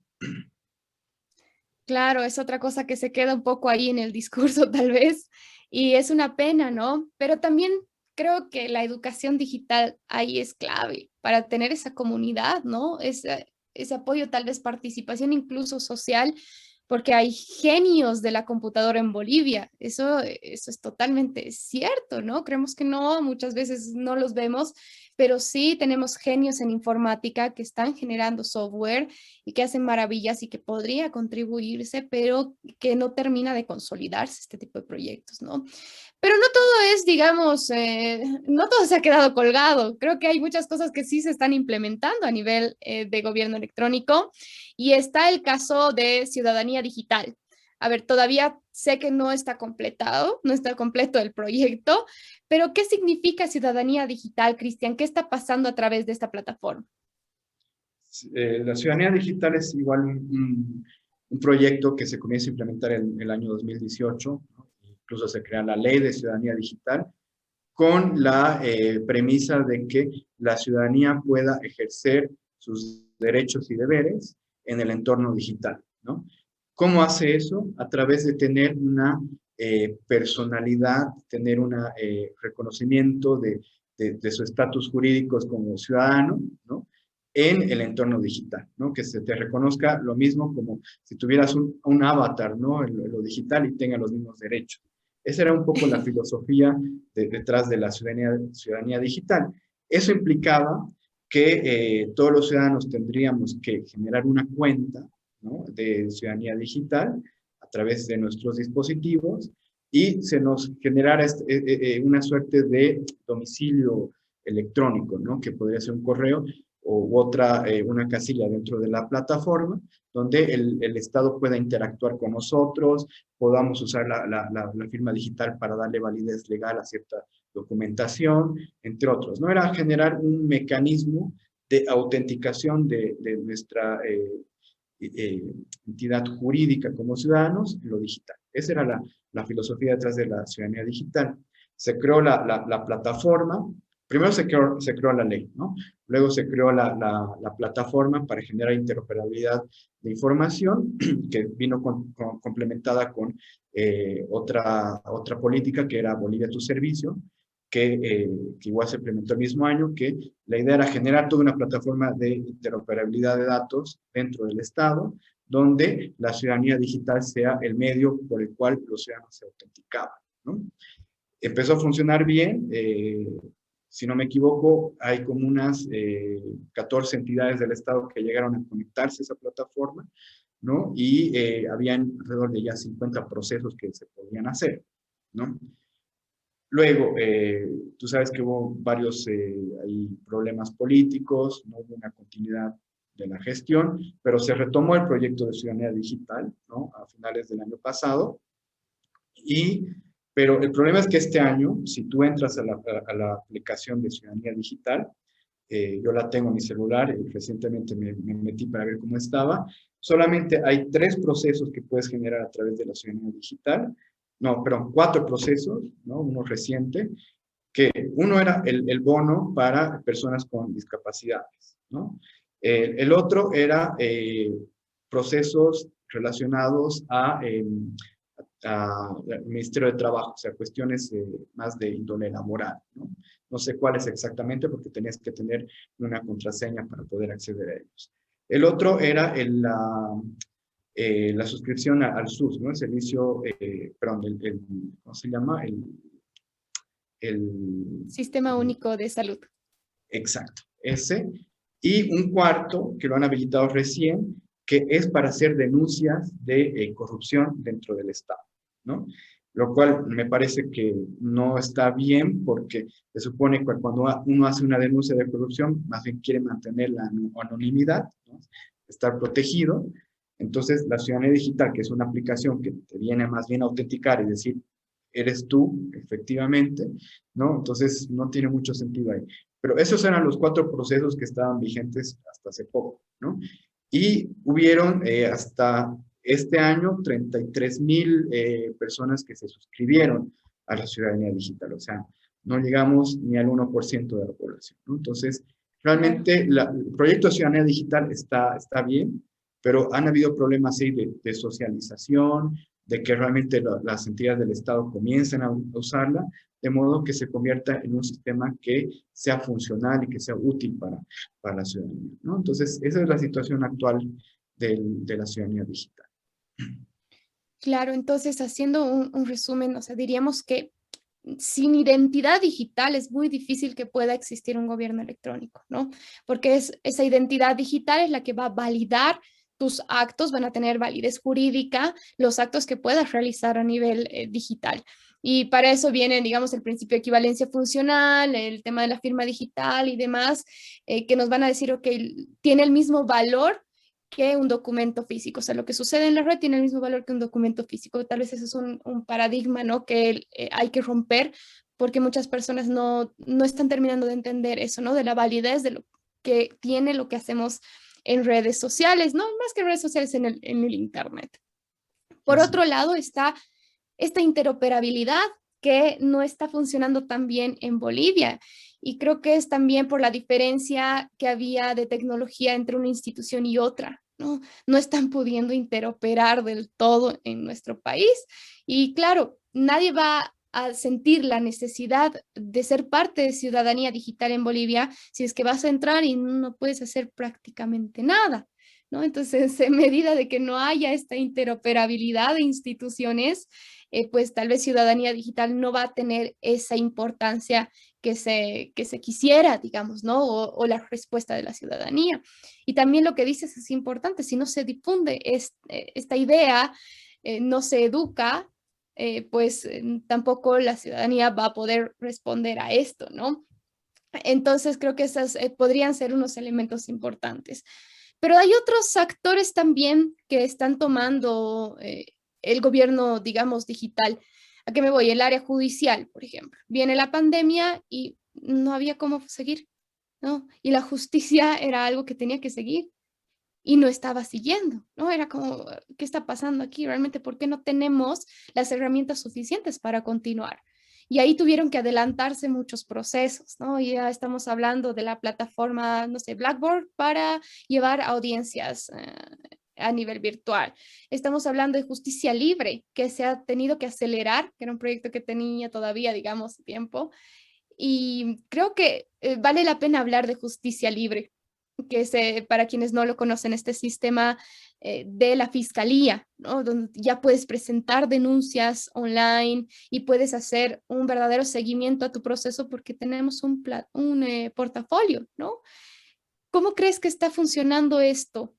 Claro, es otra cosa que se queda un poco ahí en el discurso tal vez, y es una pena, ¿no? Pero también creo que la educación digital ahí es clave para tener esa comunidad, ¿no? Ese apoyo, tal vez participación incluso social, porque hay genios de la computadora en Bolivia. Eso es totalmente cierto, ¿no? Creemos que no, muchas veces no los vemos, pero sí tenemos genios en informática que están generando software y que hacen maravillas y que podría contribuirse, pero que no termina de consolidarse este tipo de proyectos, ¿no? Pero no todo es, digamos, no todo se ha quedado colgado. Creo que hay muchas cosas que sí se están implementando a nivel de gobierno electrónico y está el caso de ciudadanía digital. A ver, todavía sé que no está completado, no está completo el proyecto, pero ¿qué significa ciudadanía digital, Cristian? ¿Qué está pasando a través de esta plataforma? La ciudadanía digital es igual un proyecto que se comienza a implementar en el año 2018, ¿no? incluso se crea la Ley de Ciudadanía Digital, con la premisa de que la ciudadanía pueda ejercer sus derechos y deberes en el entorno digital, ¿no? ¿Cómo hace eso? A través de tener una personalidad, tener un reconocimiento de su estatus jurídico como ciudadano, ¿no? En el entorno digital, ¿no? Que se te reconozca lo mismo como si tuvieras un avatar, ¿no? En lo digital y tenga los mismos derechos. Esa era un poco la filosofía detrás de la ciudadanía digital. Eso implicaba que todos los ciudadanos tendríamos que generar una cuenta, ¿no? De ciudadanía digital a través de nuestros dispositivos y se nos generara una suerte de domicilio electrónico, ¿no? Que podría ser un correo u otra, una casilla dentro de la plataforma, donde el Estado pueda interactuar con nosotros, podamos usar la firma digital para darle validez legal a cierta documentación, entre otros, ¿no? Era generar un mecanismo de autenticación de nuestra entidad jurídica como ciudadanos en lo digital. Esa era la filosofía detrás de la ciudadanía digital. Se creó la plataforma, primero se creó la ley, ¿no? Luego se creó la plataforma para generar interoperabilidad de información, que vino complementada con otra política que era Bolivia Tu Servicio, que igual se implementó el mismo año, que la idea era generar toda una plataforma de interoperabilidad de datos dentro del Estado, donde la ciudadanía digital sea el medio por el cual los ciudadanos se autenticaban, ¿no? Empezó a funcionar bien, si no me equivoco, hay como unas 14 entidades del Estado que llegaron a conectarse a esa plataforma, ¿no? Y habían alrededor de ya 50 procesos que se podían hacer, ¿no? Luego, tú sabes que hubo varios problemas políticos, no hubo una continuidad de la gestión, pero se retomó el proyecto de ciudadanía digital, ¿no? A finales del año pasado. Pero el problema es que este año, si tú entras a la aplicación de ciudadanía digital, yo la tengo en mi celular y recientemente me metí para ver cómo estaba, solamente hay 3 procesos que puedes generar a través de la ciudadanía digital, no, perdón, 4 procesos, ¿no? Uno reciente, que uno era el bono para personas con discapacidades, ¿no? El otro era procesos relacionados al Ministerio de Trabajo, o sea, cuestiones más de índole laboral, ¿no? No sé cuáles exactamente porque tenías que tener una contraseña para poder acceder a ellos. El otro era la suscripción al SUS, ¿no? El servicio, perdón, ¿cómo se llama? Sistema Único de Salud. Exacto, ese. Y un cuarto, que lo han habilitado recién, que es para hacer denuncias de corrupción dentro del Estado, ¿no? Lo cual me parece que no está bien porque se supone que cuando uno hace una denuncia de corrupción, más bien quiere mantener la anonimidad, ¿no? Estar protegido. Entonces, la ciudadanía digital, que es una aplicación que te viene más bien a autenticar y decir, eres tú, efectivamente, ¿no? Entonces, no tiene mucho sentido ahí. Pero esos eran los 4 procesos que estaban vigentes hasta hace poco, ¿no? Y hubieron hasta este año 33,000 personas que se suscribieron a la ciudadanía digital, o sea, no llegamos ni al 1% de la población, ¿no? Entonces, realmente el proyecto de ciudadanía digital está bien, pero han habido problemas ahí de socialización, de que realmente las entidades del Estado comiencen a usarla, de modo que se convierta en un sistema que sea funcional y que sea útil para la ciudadanía, ¿no? Entonces, esa es la situación actual de la ciudadanía digital. Claro, entonces haciendo un resumen, o sea, diríamos que sin identidad digital es muy difícil que pueda existir un gobierno electrónico, ¿no? Porque esa identidad digital es la que va a validar tus actos, van a tener validez jurídica, los actos que puedas realizar a nivel digital. Y para eso viene, digamos, el principio de equivalencia funcional, el tema de la firma digital y demás, que nos van a decir, ok, tiene el mismo valor que un documento físico. O sea, lo que sucede en la red tiene el mismo valor que un documento físico. Tal vez ese es un paradigma, ¿no? Que hay que romper porque muchas personas no están terminando de entender eso, ¿no? De la validez de lo que tiene lo que hacemos en redes sociales, ¿no? Más que redes sociales en el Internet. Por otro lado está esta interoperabilidad que no está funcionando tan bien en Bolivia. Y creo que es también por la diferencia que había de tecnología entre una institución y otra, ¿no? No están pudiendo interoperar del todo en nuestro país. Y claro, nadie va a sentir la necesidad de ser parte de ciudadanía digital en Bolivia si es que vas a entrar y no puedes hacer prácticamente nada, ¿no? Entonces, en medida de que no haya esta interoperabilidad de instituciones, pues tal vez ciudadanía digital no va a tener esa importancia que se quisiera, digamos, ¿no? O la respuesta de la ciudadanía. Y también lo que dices es importante, si no se difunde esta idea, no se educa, pues tampoco la ciudadanía va a poder responder a esto, ¿no? Entonces creo que esos podrían ser unos elementos importantes. Pero hay otros actores también que están tomando el gobierno, digamos, digital. ¿A qué me voy? El área judicial, por ejemplo. Viene la pandemia y no había cómo seguir, ¿no? Y la justicia era algo que tenía que seguir y no estaba siguiendo, ¿no? Era como, ¿qué está pasando aquí? Realmente, ¿por qué no tenemos las herramientas suficientes para continuar? Y ahí tuvieron que adelantarse muchos procesos, ¿no? Y ya estamos hablando de la plataforma, no sé, Blackboard para llevar audiencias a nivel virtual. Estamos hablando de justicia libre, que se ha tenido que acelerar, que era un proyecto que tenía todavía, digamos, tiempo. Y creo que vale la pena hablar de justicia libre, que es, para quienes no lo conocen, este sistema de la fiscalía, ¿no? Donde ya puedes presentar denuncias online y puedes hacer un verdadero seguimiento a tu proceso porque tenemos un portafolio, ¿no? ¿Cómo crees que está funcionando esto?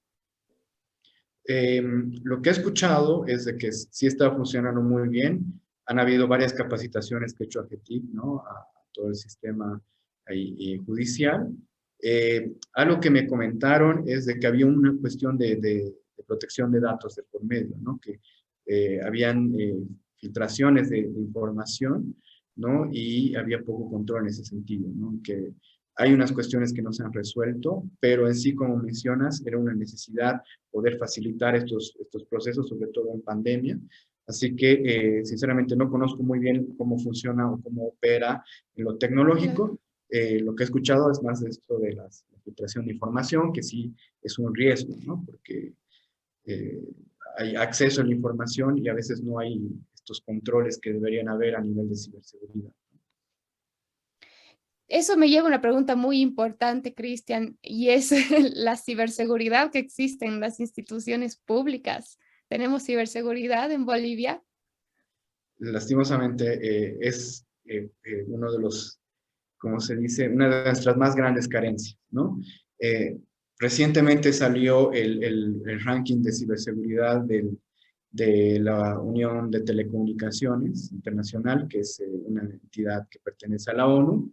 Lo que he escuchado es de que sí está funcionando muy bien. Han habido varias capacitaciones que ha hecho AGETIC, ¿no? A todo el sistema ahí, judicial. Algo que me comentaron es de que había una cuestión de protección de datos de por medio, ¿no? Que habían filtraciones de información, ¿no? Y había poco control en ese sentido, ¿no? Que hay unas cuestiones que no se han resuelto, pero en sí, como mencionas, era una necesidad poder facilitar estos procesos, sobre todo en pandemia. Así que, sinceramente, no conozco muy bien cómo funciona o cómo opera en lo Claro. tecnológico. Lo que he escuchado es más de esto de la filtración de información, que sí es un riesgo, ¿no? Porque eh, hay acceso a la información y a veces no hay estos controles que deberían haber a nivel de ciberseguridad. Eso me lleva a una pregunta muy importante, Cristian, y es la ciberseguridad que existe en las instituciones públicas. ¿Tenemos ciberseguridad en Bolivia? Lastimosamente, es uno de los, como se dice, una de nuestras más grandes carencias, ¿no? Eh, Recientemente salió el ranking de ciberseguridad de la Unión de Telecomunicaciones Internacional, que es una entidad que pertenece a la ONU,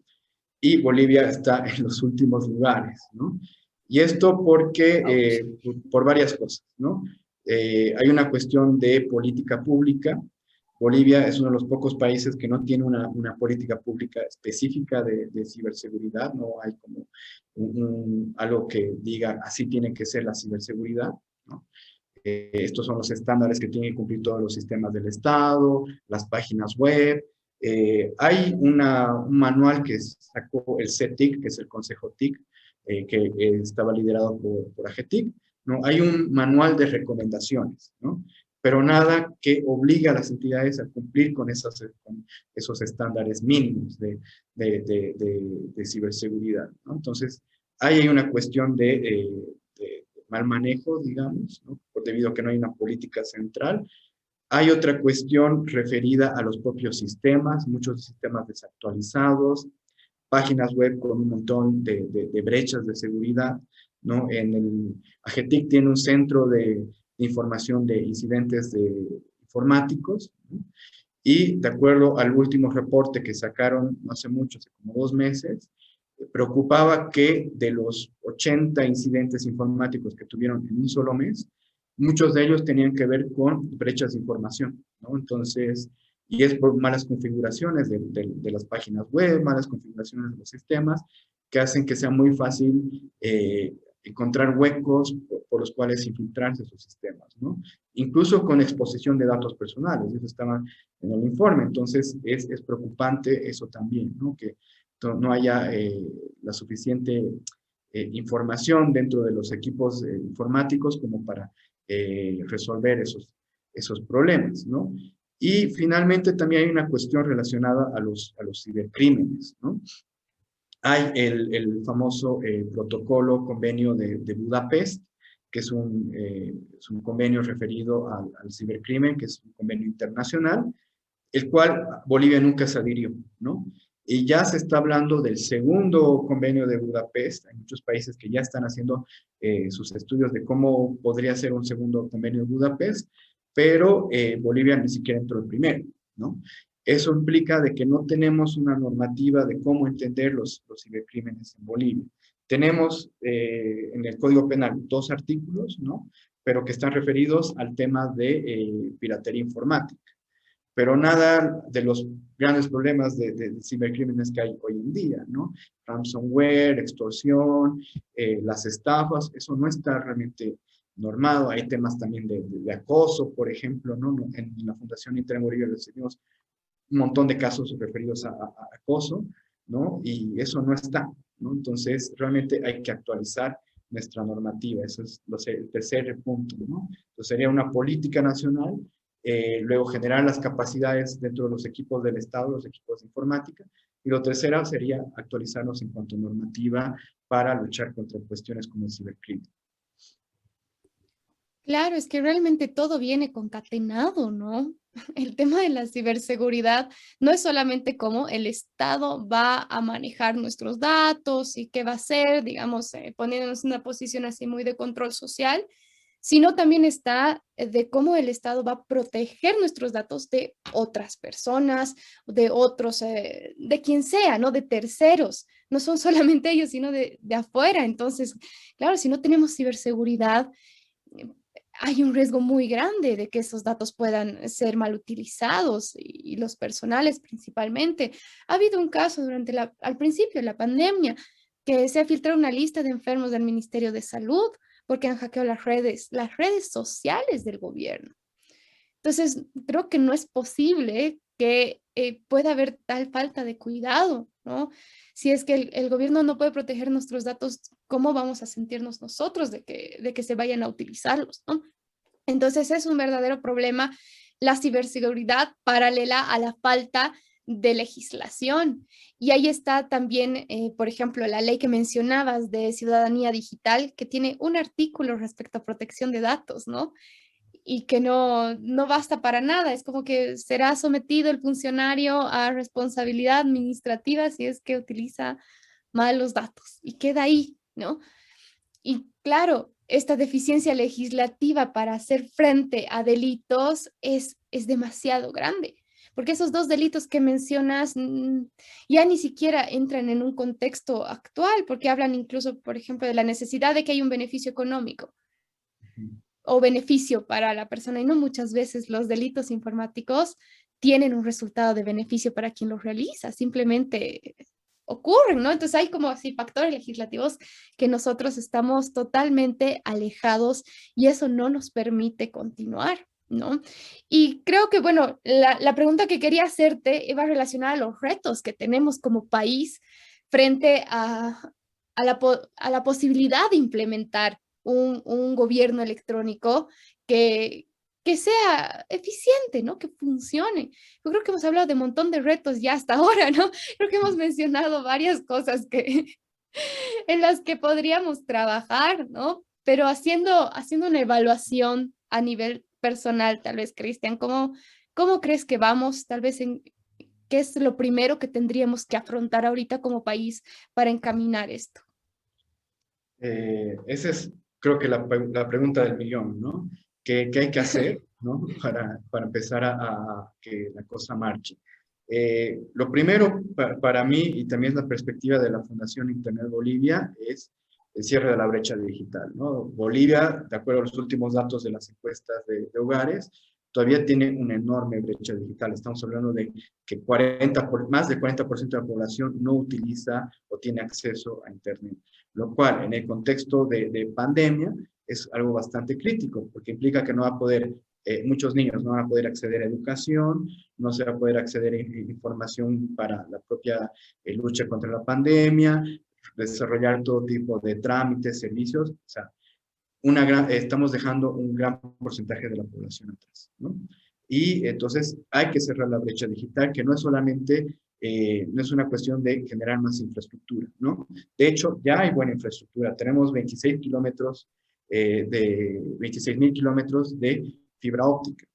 y Bolivia está en los últimos lugares, ¿no? Y esto porque, Ouch. por varias cosas, ¿no? Hay una cuestión de política pública. Bolivia es uno de los pocos países que no tiene una política pública específica de ciberseguridad, no hay como algo que diga así tiene que ser la ciberseguridad, ¿no? Estos son los estándares que tienen que cumplir todos los sistemas del Estado, las páginas web. Hay un manual que sacó el CETIC, que es el Consejo TIC, que estaba liderado por AGETIC, ¿no? Hay un manual de recomendaciones, ¿no? Pero nada que obligue a las entidades a cumplir con esos estándares mínimos de ciberseguridad, ¿no? Entonces, ahí hay una cuestión de mal manejo, digamos, ¿no? Debido a que no hay una política central. Hay otra cuestión referida a los propios sistemas, muchos sistemas desactualizados, páginas web con un montón de brechas de seguridad, ¿no? AGETIC tiene un centro de información de incidentes informáticos, ¿no? Y de acuerdo al último reporte que sacaron no hace mucho, hace como 2 meses, preocupaba que de los 80 incidentes informáticos que tuvieron en un solo mes, muchos de ellos tenían que ver con brechas de información, ¿no? Entonces, y es por malas configuraciones de las páginas web, malas configuraciones de los sistemas, que hacen que sea muy fácil encontrar huecos por los cuales infiltrarse esos sistemas, ¿no? incluso con exposición de datos personales. Eso estaba en el informe. Entonces, es preocupante eso también, ¿no? Que no haya la suficiente información dentro de los equipos informáticos como para resolver esos problemas, ¿no? Y finalmente también hay una cuestión relacionada a los cibercrímenes, ¿no? Hay el famoso protocolo convenio de Budapest, que es un convenio referido al cibercrimen, que es un convenio internacional, el cual Bolivia nunca se adhirió, ¿no? Y ya se está hablando del segundo convenio de Budapest. Hay muchos países que ya están haciendo sus estudios de cómo podría ser un segundo convenio de Budapest, pero Bolivia ni siquiera entró el primero, ¿no? Eso implica de que no tenemos una normativa de cómo entender los cibercrímenes en Bolivia. Tenemos en el Código Penal 2 artículos, ¿no? Pero que están referidos al tema de piratería informática. Pero nada de los grandes problemas de cibercrímenes que hay hoy en día, ¿no? Ransomware, extorsión, las estafas, eso no está realmente normado. Hay temas también de acoso, por ejemplo, ¿no? En la Fundación Inter en Bolivia recibimos un montón de casos referidos a acoso, ¿no? Y eso no está, ¿no? Entonces, realmente hay que actualizar nuestra normativa. Eso es el tercer punto, ¿no? Entonces, sería una política nacional, luego generar las capacidades dentro de los equipos del Estado, los equipos de informática, y lo tercero sería actualizarnos en cuanto a normativa para luchar contra cuestiones como el cibercrimen. Claro, es que realmente todo viene concatenado, ¿no? El tema de la ciberseguridad no es solamente cómo el Estado va a manejar nuestros datos y qué va a hacer, digamos, poniéndonos en una posición así muy de control social, sino también está de cómo el Estado va a proteger nuestros datos de otras personas, de otros, de quien sea, ¿no? De terceros. No son solamente ellos, sino de afuera. Entonces, claro, si no tenemos ciberseguridad, hay un riesgo muy grande de que esos datos puedan ser mal utilizados y los personales principalmente. Ha habido un caso al principio de la pandemia que se ha filtrado una lista de enfermos del Ministerio de Salud porque han hackeado las redes sociales del gobierno. Entonces, creo que no es posible que pueda haber tal falta de cuidado, ¿no? Si es que el gobierno no puede proteger nuestros datos, ¿cómo vamos a sentirnos nosotros de que se vayan a utilizarlos, ¿no? Entonces, es un verdadero problema la ciberseguridad paralela a la falta de legislación. Y ahí está también, por ejemplo, la ley que mencionabas de ciudadanía digital, que tiene un artículo respecto a protección de datos, ¿no? Y que no basta para nada. Es como que será sometido el funcionario a responsabilidad administrativa si es que utiliza mal los datos y queda ahí, ¿no? Y claro, esta deficiencia legislativa para hacer frente a delitos es demasiado grande, porque esos dos delitos que mencionas ya ni siquiera entran en un contexto actual, porque hablan incluso, por ejemplo, de la necesidad de que haya un beneficio económico o beneficio para la persona, y no muchas veces los delitos informáticos tienen un resultado de beneficio para quien los realiza, simplemente ocurren, ¿no? Entonces hay como así factores legislativos que nosotros estamos totalmente alejados y eso no nos permite continuar, ¿no? Y creo que, bueno, la pregunta que quería hacerte iba relacionada a los retos que tenemos como país frente a la posibilidad de implementar un gobierno electrónico que, que sea eficiente, ¿no? Que funcione. Yo creo que hemos hablado de un montón de retos ya hasta ahora, ¿no? Creo que hemos mencionado varias cosas en las que podríamos trabajar, ¿no? Pero haciendo una evaluación a nivel personal, tal vez, Cristian, ¿cómo crees que vamos? Tal vez qué es lo primero que tendríamos que afrontar ahorita como país para encaminar esto. Esa es, creo que la pregunta del millón, ¿no? ¿Qué hay que hacer, ¿no? Para empezar a que la cosa marche. Lo primero para mí, y también la perspectiva de la Fundación Internet Bolivia, es el cierre de la brecha digital, ¿no? Bolivia, de acuerdo a los últimos datos de las encuestas de hogares, todavía tiene una enorme brecha digital. Estamos hablando de que más del 40% de la población no utiliza o tiene acceso a Internet, lo cual en el contexto de pandemia es algo bastante crítico, porque implica que no va a poder, muchos niños no van a poder acceder a educación, no se va a poder acceder a información para la propia lucha contra la pandemia, desarrollar todo tipo de trámites, servicios, o sea, estamos dejando un gran porcentaje de la población atrás, ¿no? Y entonces hay que cerrar la brecha digital, que no es solamente, no es una cuestión de generar más infraestructura, ¿no? De hecho, ya hay buena infraestructura. Tenemos 26 kilómetros, 26.000 kilómetros de fibra óptica.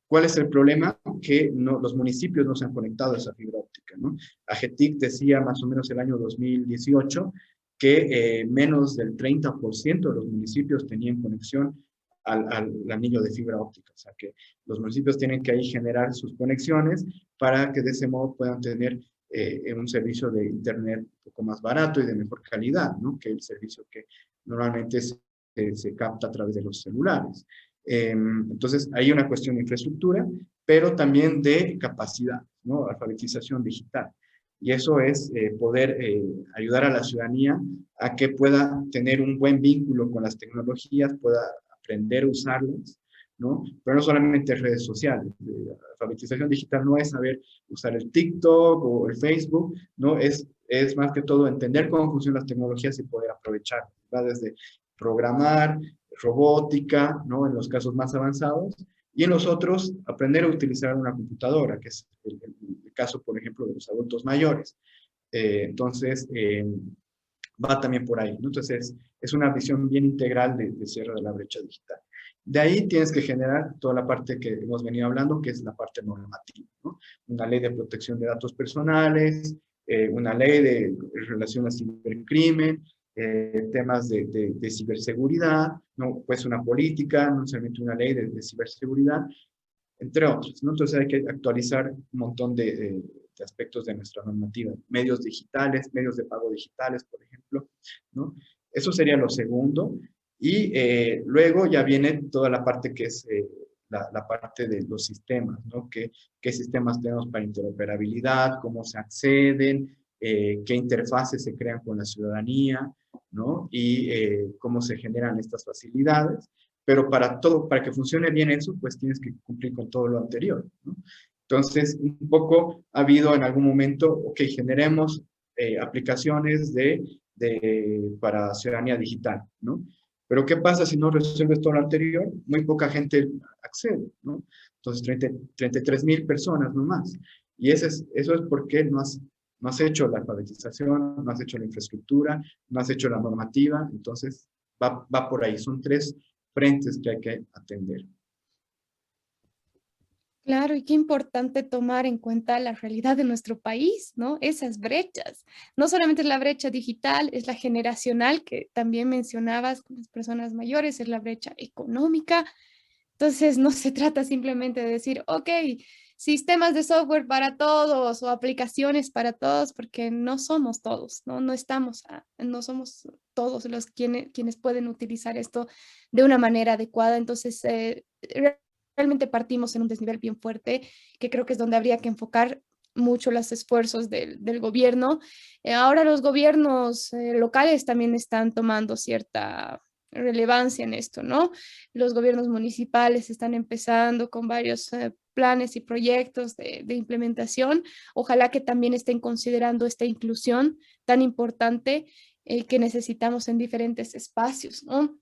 ¿Cuál es el problema? Que no, los municipios no se han conectado a esa fibra óptica, ¿no? AGETIC decía más o menos el año 2018 que menos del 30% de los municipios tenían conexión al anillo de fibra óptica. O sea, que los municipios tienen que ahí generar sus conexiones para que de ese modo puedan tener un servicio de Internet un poco más barato y de mejor calidad, ¿no? Que el servicio que normalmente se capta a través de los celulares. Entonces, hay una cuestión de infraestructura, pero también de capacidad, ¿no? Alfabetización digital. Y eso es poder ayudar a la ciudadanía a que pueda tener un buen vínculo con las tecnologías, pueda aprender a usarlas, ¿no? Pero no solamente redes sociales. La alfabetización digital no es saber usar el TikTok o el Facebook, ¿no? Es más que todo entender cómo funcionan las tecnologías y poder aprovecharlas. Va desde programar, robótica, ¿no? En los casos más avanzados, y en los otros, aprender a utilizar una computadora, que es el caso, por ejemplo, de los adultos mayores. Entonces, va también por ahí, ¿no? Entonces, es una visión bien integral de cierre de la brecha digital. De ahí tienes que generar toda la parte que hemos venido hablando, que es la parte normativa, ¿no? Una ley de protección de datos personales, una ley de relación a cibercrimen, temas de ciberseguridad, ¿no? Pues una política, no solamente una ley de ciberseguridad, entre otros, ¿no? Entonces hay que actualizar un montón de aspectos de nuestra normativa, medios digitales, medios de pago digitales, por ejemplo, ¿no? Eso sería lo segundo. Y luego ya viene toda la parte que es la parte de los sistemas, ¿no? ¿Qué sistemas tenemos para interoperabilidad? ¿Cómo se acceden? ¿Qué interfaces se crean con la ciudadanía? ¿No? Y cómo se generan estas facilidades. Pero para todo, para que funcione bien eso, pues tienes que cumplir con todo lo anterior, ¿no? Entonces, un poco ha habido en algún momento, ok, generemos aplicaciones para ciudadanía digital, ¿no? Pero ¿qué pasa si no resuelves todo lo anterior? Muy poca gente accede, ¿no? Entonces, 33.000 personas nomás. Y eso es porque no has hecho la alfabetización, no has hecho la infraestructura, no has hecho la normativa. Entonces, va por ahí. Son tres frentes que hay que atender. Claro, y qué importante tomar en cuenta la realidad de nuestro país, ¿no? Esas brechas. No solamente es la brecha digital, es la generacional que también mencionabas con las personas mayores, es la brecha económica. Entonces, no se trata simplemente de decir, ok, sistemas de software para todos o aplicaciones para todos, porque no somos todos, ¿no? No somos todos los quienes pueden utilizar esto de una manera adecuada. Entonces, realmente partimos en un desnivel bien fuerte, que creo que es donde habría que enfocar mucho los esfuerzos del gobierno. Ahora los gobiernos locales también están tomando cierta relevancia en esto, ¿no? Los gobiernos municipales están empezando con varios planes y proyectos de implementación. Ojalá que también estén considerando esta inclusión tan importante que necesitamos en diferentes espacios, ¿no?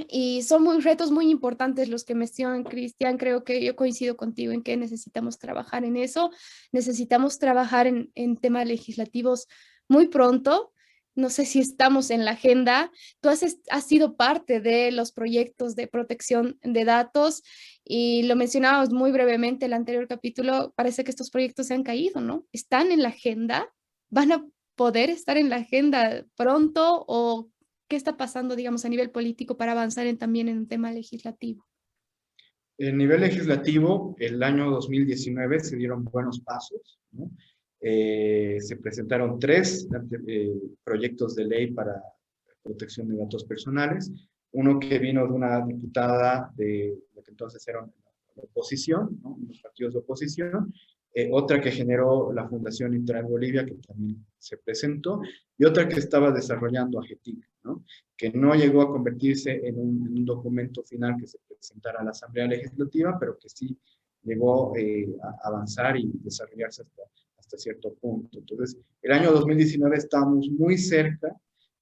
Y son retos muy importantes los que mencionan Cristian. Creo que yo coincido contigo en que necesitamos trabajar en eso. Necesitamos trabajar en temas legislativos muy pronto. No sé si estamos en la agenda. Tú has sido parte de los proyectos de protección de datos y lo mencionábamos muy brevemente en el anterior capítulo. Parece que estos proyectos se han caído, ¿no? ¿Están en la agenda? ¿Van a poder estar en la agenda pronto o qué está pasando, digamos, a nivel político para avanzar también en un tema legislativo? En nivel legislativo, el año 2019 se dieron buenos pasos, ¿no? Se presentaron tres proyectos de ley para protección de datos personales. Uno que vino de una diputada de lo que entonces era la oposición, ¿no? Los partidos de oposición, otra que generó la Fundación Internet Bolivia, que también se presentó, y otra que estaba desarrollando AGETIC, ¿no? Que no llegó a convertirse en un documento final que se presentara a la Asamblea Legislativa, pero que sí llegó a avanzar y desarrollarse hasta cierto punto. Entonces, el año 2019 estamos muy cerca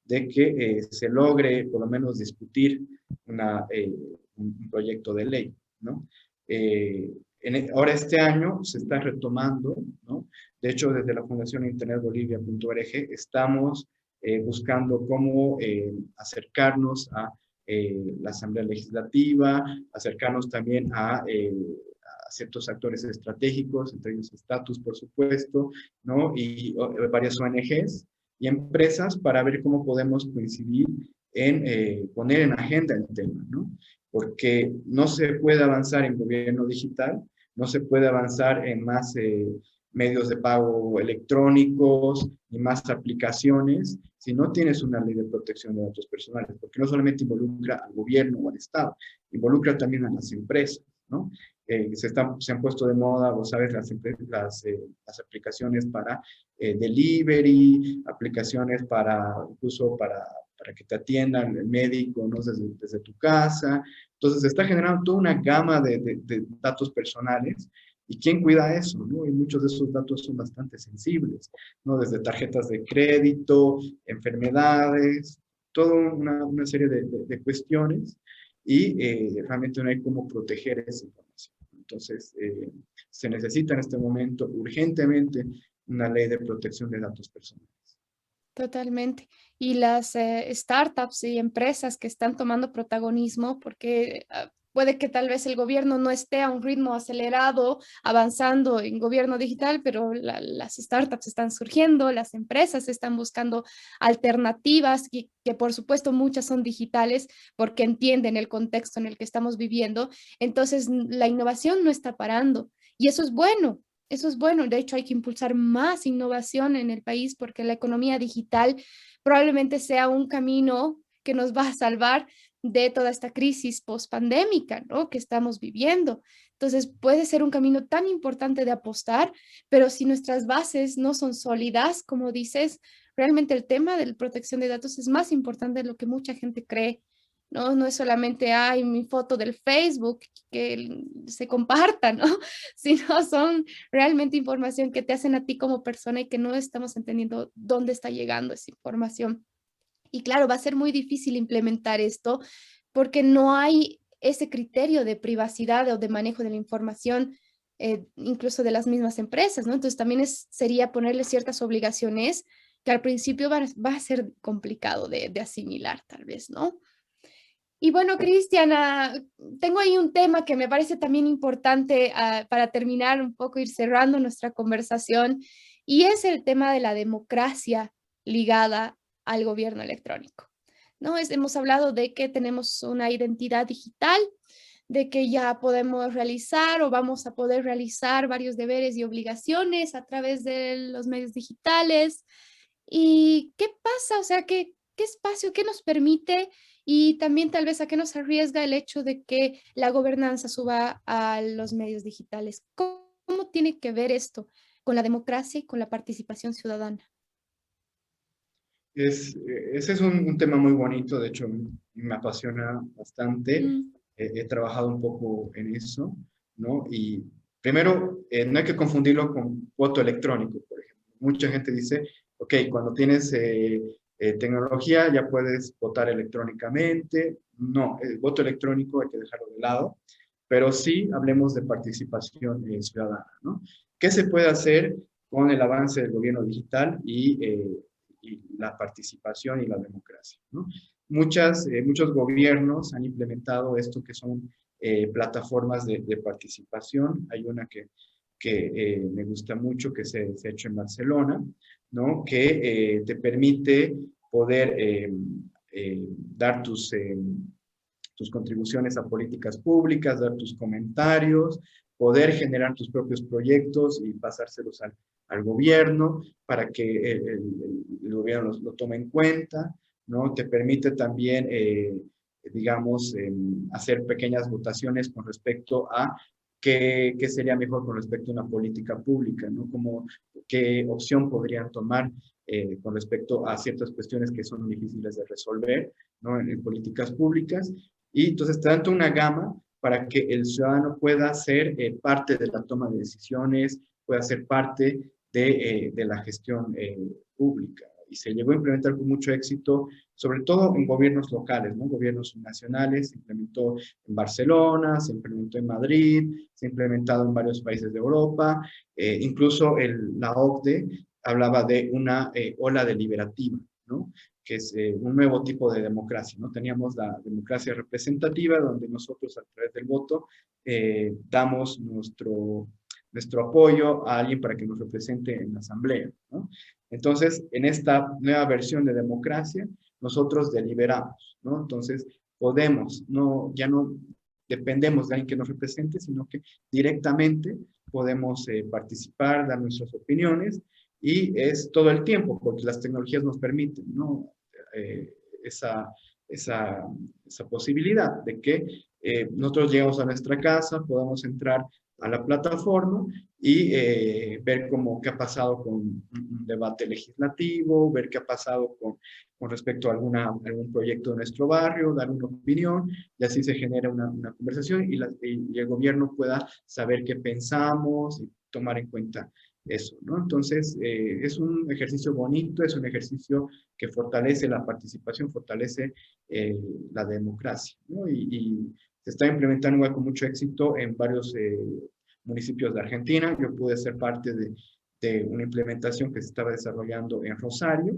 de que se logre por lo menos discutir un proyecto de ley, ¿no? Ahora este año se está retomando, ¿no? De hecho, desde la Fundación internetbolivia.org estamos buscando cómo acercarnos a la Asamblea Legislativa, acercarnos también a ciertos actores estratégicos, entre ellos Status, por supuesto, ¿no? Y varias ONGs y empresas para ver cómo podemos coincidir en poner en agenda el tema, ¿no? Porque no se puede avanzar en gobierno digital, no se puede avanzar en más medios de pago electrónicos y más aplicaciones si no tienes una ley de protección de datos personales, porque no solamente involucra al gobierno o al Estado, involucra también a las empresas, ¿no? Se han puesto de moda, vos sabes, las aplicaciones para delivery, aplicaciones incluso para que te atiendan el médico, ¿no? Desde tu casa. Entonces, se está generando toda una gama de datos personales. ¿Y quién cuida eso? ¿No? Y muchos de esos datos son bastante sensibles, ¿no? Desde tarjetas de crédito, enfermedades, toda una serie de cuestiones y realmente no hay cómo proteger esa información. Entonces, se necesita en este momento urgentemente una ley de protección de datos personales. Totalmente. Y las startups y empresas que están tomando protagonismo, porque puede que tal vez el gobierno no esté a un ritmo acelerado, avanzando en gobierno digital, pero las startups están surgiendo, las empresas están buscando alternativas y que por supuesto muchas son digitales porque entienden el contexto en el que estamos viviendo. Entonces, la innovación no está parando y eso es bueno. Eso es bueno. De hecho, hay que impulsar más innovación en el país porque la economía digital probablemente sea un camino que nos va a salvar de toda esta crisis post-pandémica, ¿no? Que estamos viviendo. Entonces, puede ser un camino tan importante de apostar, pero si nuestras bases no son sólidas, como dices, realmente el tema de la protección de datos es más importante de lo que mucha gente cree. No, no es solamente, ay, mi foto del Facebook que se comparta, ¿no? Sino son realmente información que te hacen a ti como persona y que no estamos entendiendo dónde está llegando esa información. Y claro, va a ser muy difícil implementar esto porque no hay ese criterio de privacidad o de manejo de la información, incluso de las mismas empresas, ¿no? Entonces también sería ponerle ciertas obligaciones que al principio va a ser complicado de asimilar, tal vez, ¿no? Y bueno, Cristiana, tengo ahí un tema que me parece también importante para terminar un poco, ir cerrando nuestra conversación, y es el tema de la democracia ligada al gobierno electrónico. ¿No? Hemos hablado de que tenemos una identidad digital, de que ya podemos realizar o vamos a poder realizar varios deberes y obligaciones a través de los medios digitales. ¿Y qué pasa? O sea, ¿qué espacio, qué nos permite y también tal vez a qué nos arriesga el hecho de que la gobernanza suba a los medios digitales? ¿Cómo tiene que ver esto con la democracia y con la participación ciudadana? Ese es un tema muy bonito, de hecho me apasiona bastante. Mm, He trabajado un poco en eso, ¿no? Y primero, no hay que confundirlo con voto electrónico, por ejemplo. Mucha gente dice, ok, cuando tienes tecnología ya puedes votar electrónicamente. No, el voto electrónico hay que dejarlo de lado, pero sí hablemos de participación ciudadana, ¿no? ¿Qué se puede hacer con el avance del gobierno digital y la participación y la democracia, ¿no? Muchos gobiernos han implementado esto que son plataformas de participación. Hay una que me gusta mucho que se ha hecho en Barcelona, ¿no? Que te permite poder dar tus contribuciones a políticas públicas, dar tus comentarios, poder generar tus propios proyectos y pasárselos al gobierno para que el gobierno lo tome en cuenta, ¿no? Te permite también, digamos, hacer pequeñas votaciones con respecto a qué sería mejor con respecto a una política pública, ¿no? Como, qué opción podrían tomar con respecto a ciertas cuestiones que son difíciles de resolver, ¿no? En políticas públicas. Y entonces, tanto una gama para que el ciudadano pueda ser parte de la toma de decisiones, pueda ser parte de la gestión pública. Y se llegó a implementar con mucho éxito, sobre todo en gobiernos locales, ¿no? Gobiernos nacionales, se implementó en Barcelona, se implementó en Madrid, se ha implementado en varios países de Europa, incluso la OCDE hablaba de una ola deliberativa, ¿no? Que es un nuevo tipo de democracia, ¿no? Teníamos la democracia representativa, donde nosotros a través del voto damos nuestro apoyo a alguien para que nos represente en la asamblea, ¿no? Entonces, en esta nueva versión de democracia, nosotros deliberamos, ¿no? Entonces, podemos, ya no dependemos de alguien que nos represente, sino que directamente podemos participar, dar nuestras opiniones, y es todo el tiempo, porque las tecnologías nos permiten, ¿no? Eh, esa, esa posibilidad de que nosotros llegamos a nuestra casa, podamos entrar a la plataforma y ver qué ha pasado con un debate legislativo, ver qué ha pasado con respecto a algún proyecto de nuestro barrio, dar una opinión, y así se genera una conversación y el gobierno pueda saber qué pensamos y tomar en cuenta eso, ¿no? Entonces, es un ejercicio bonito, es un ejercicio que fortalece la participación, fortalece la democracia, ¿no? Y se está implementando igual con mucho éxito en varios municipios de Argentina. Yo pude ser parte de una implementación que se estaba desarrollando en Rosario,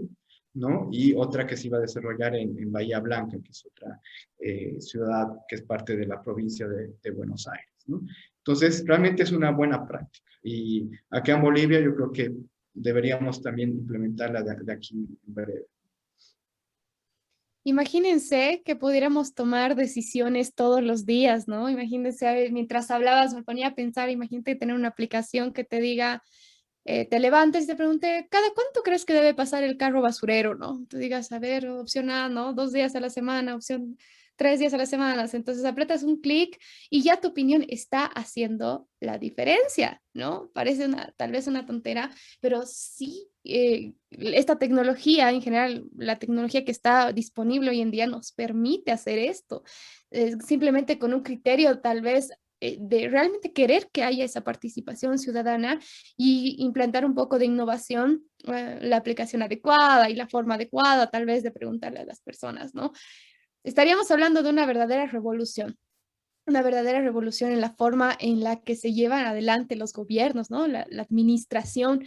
¿no? Y otra que se iba a desarrollar en Bahía Blanca, que es otra ciudad que es parte de la provincia de Buenos Aires, ¿no? Entonces, realmente es una buena práctica. Y acá en Bolivia yo creo que deberíamos también implementarla de aquí en breve. Imagínense que pudiéramos tomar decisiones todos los días, ¿no? Imagínense, a ver, mientras hablabas me ponía a pensar, imagínate tener una aplicación que te diga, te levantes y te pregunte, ¿cada cuánto crees que debe pasar el carro basurero, no? Tú digas, a ver, opción A, ¿no? 2 días a la semana, opción 3 días a la semana. Entonces apretas un clic y ya tu opinión está haciendo la diferencia, ¿no? Parece tal vez una tontera, pero sí, esta tecnología en general, la tecnología que está disponible hoy en día nos permite hacer esto. Simplemente con un criterio tal vez de realmente querer que haya esa participación ciudadana y implantar un poco de innovación, la aplicación adecuada y la forma adecuada tal vez de preguntarle a las personas, ¿no? Estaríamos hablando de una verdadera revolución en la forma en la que se llevan adelante los gobiernos, ¿no? La administración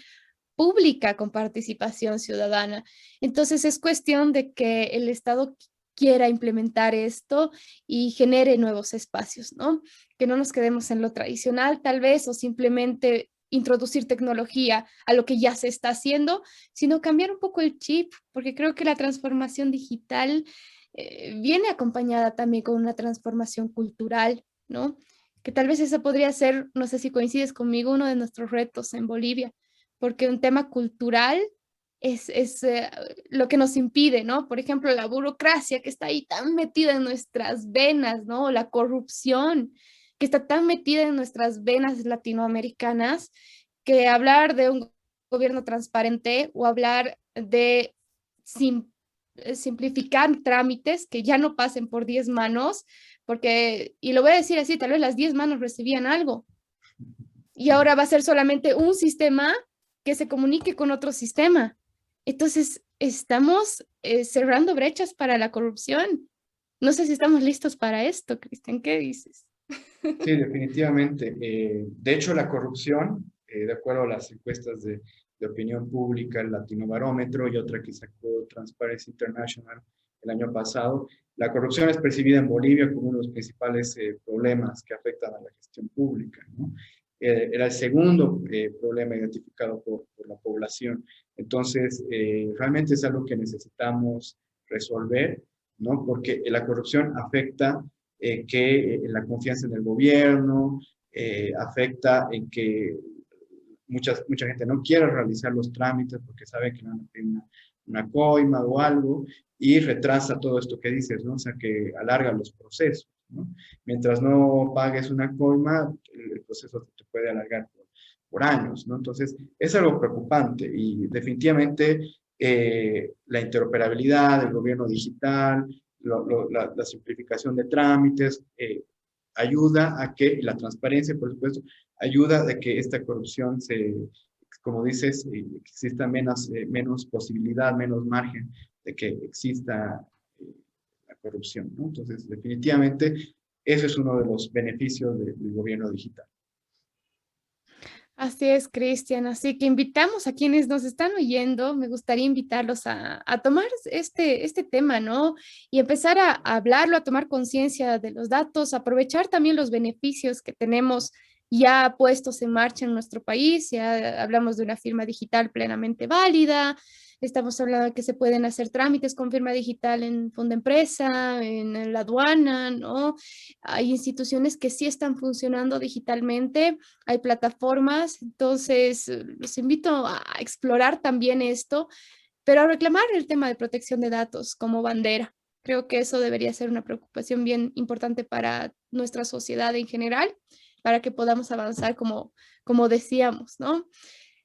pública con participación ciudadana. Entonces es cuestión de que el Estado quiera implementar esto y genere nuevos espacios, ¿no? Que no nos quedemos en lo tradicional tal vez o simplemente introducir tecnología a lo que ya se está haciendo, sino cambiar un poco el chip, porque creo que la transformación digital viene acompañada también con una transformación cultural, ¿no? Que tal vez esa podría ser, no sé si coincides conmigo, uno de nuestros retos en Bolivia, porque un tema cultural es lo que nos impide, ¿no? Por ejemplo, la burocracia que está ahí tan metida en nuestras venas, ¿no? La corrupción que está tan metida en nuestras venas latinoamericanas, que hablar de un gobierno transparente o hablar de sim- simplificar trámites que ya no pasen por 10 manos, porque, y lo voy a decir así, tal vez las 10 manos recibían algo, y Sí. ahora va a ser solamente un sistema que se comunique con otro sistema. Entonces, estamos cerrando brechas para la corrupción. No sé si estamos listos para esto, Cristian, ¿qué dices? Sí, definitivamente. De hecho, la corrupción, de acuerdo a las encuestas de opinión pública, el Latinobarómetro y otra que sacó Transparency International el año pasado, la corrupción es percibida en Bolivia como uno de los principales problemas que afectan a la gestión pública, ¿no? Era el segundo problema identificado por la población. Entonces, realmente es algo que necesitamos resolver, ¿no? Porque la corrupción afecta que la confianza en el gobierno, afecta en que mucha gente no quiere realizar los trámites porque sabe que no van a tener una coima o algo, y retrasa todo esto que dices, ¿no? O sea, que alarga los procesos, ¿no? Mientras no pagues una coima, el proceso se puede alargar por años, ¿no? Entonces, es algo preocupante y definitivamente la interoperabilidad, el gobierno digital, la simplificación de trámites, ayuda a que la transparencia, por supuesto, ayuda a que esta corrupción como dices, exista menos posibilidad, menos margen de que exista la corrupción, ¿no? Entonces, definitivamente, ese es uno de los beneficios del gobierno digital. Así es, Cristian. Así que invitamos a quienes nos están oyendo, me gustaría invitarlos a tomar este tema, ¿no? Y empezar a hablarlo, a tomar conciencia de los datos, aprovechar también los beneficios que tenemos ya puestos en marcha en nuestro país. Ya hablamos de una firma digital plenamente válida. Estamos hablando de que se pueden hacer trámites con firma digital en fondo empresa, en la aduana, ¿no? Hay instituciones que sí están funcionando digitalmente, hay plataformas, entonces los invito a explorar también esto, pero a reclamar el tema de protección de datos como bandera. Creo que eso debería ser una preocupación bien importante para nuestra sociedad en general, para que podamos avanzar como decíamos, ¿no?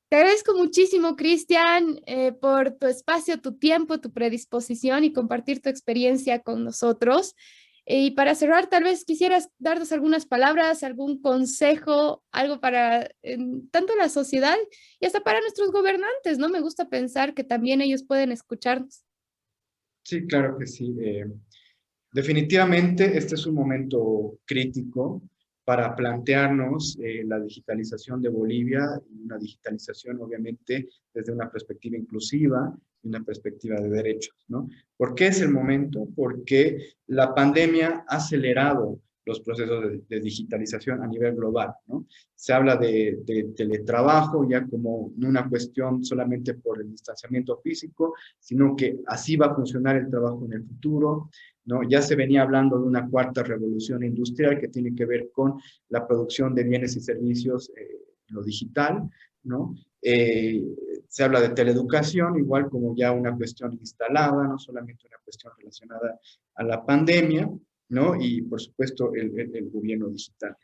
Te agradezco muchísimo, Cristian, por tu espacio, tu tiempo, tu predisposición y compartir tu experiencia con nosotros. Y para cerrar, tal vez quisieras darnos algunas palabras, algún consejo, algo para tanto la sociedad y hasta para nuestros gobernantes, ¿no? Me gusta pensar que también ellos pueden escucharnos. Sí, claro que sí. Definitivamente este es un momento crítico para plantearnos la digitalización de Bolivia y una digitalización obviamente desde una perspectiva inclusiva y una perspectiva de derechos, ¿no? ¿Por qué es el momento? Porque la pandemia ha acelerado los procesos de digitalización a nivel global, ¿no? Se habla de teletrabajo ya como no una cuestión solamente por el distanciamiento físico, sino que así va a funcionar el trabajo en el futuro, ¿no? Ya se venía hablando de una cuarta revolución industrial que tiene que ver con la producción de bienes y servicios en lo digital, ¿no? Se habla de teleeducación, igual como ya una cuestión instalada, no solamente una cuestión relacionada a la pandemia, ¿no? Y por supuesto el gobierno digital.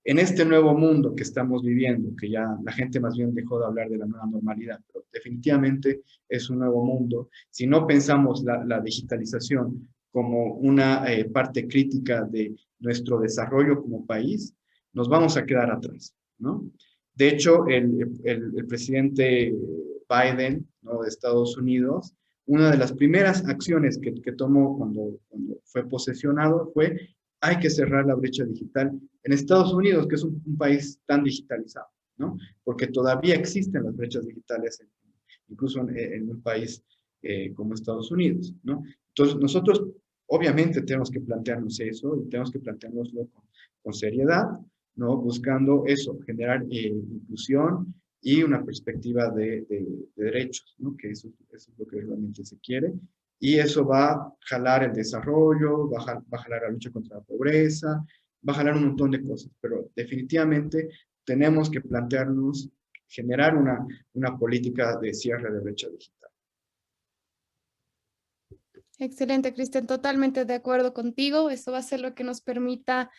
En este nuevo mundo que estamos viviendo, que ya la gente más bien dejó de hablar de la nueva normalidad, pero definitivamente es un nuevo mundo, si no pensamos la digitalización como una parte crítica de nuestro desarrollo como país, nos vamos a quedar atrás, ¿no? De hecho, el presidente Biden, ¿no?, de Estados Unidos, una de las primeras acciones que tomó cuando fue posesionado fue hay que cerrar la brecha digital en Estados Unidos, que es un país tan digitalizado, ¿no? Porque todavía existen las brechas digitales, incluso en un país como Estados Unidos, ¿no? Entonces, nosotros obviamente tenemos que plantearnos eso y tenemos que planteárnoslo con seriedad, ¿no? Buscando eso, generar inclusión y una perspectiva de derechos, ¿no? Que eso es lo que realmente se quiere. Y eso va a jalar el desarrollo, va a jalar la lucha contra la pobreza, va a jalar un montón de cosas, pero definitivamente tenemos que plantearnos generar una política de cierre de brecha digital. Excelente, Cristian, totalmente de acuerdo contigo. Eso va a ser lo que nos permita,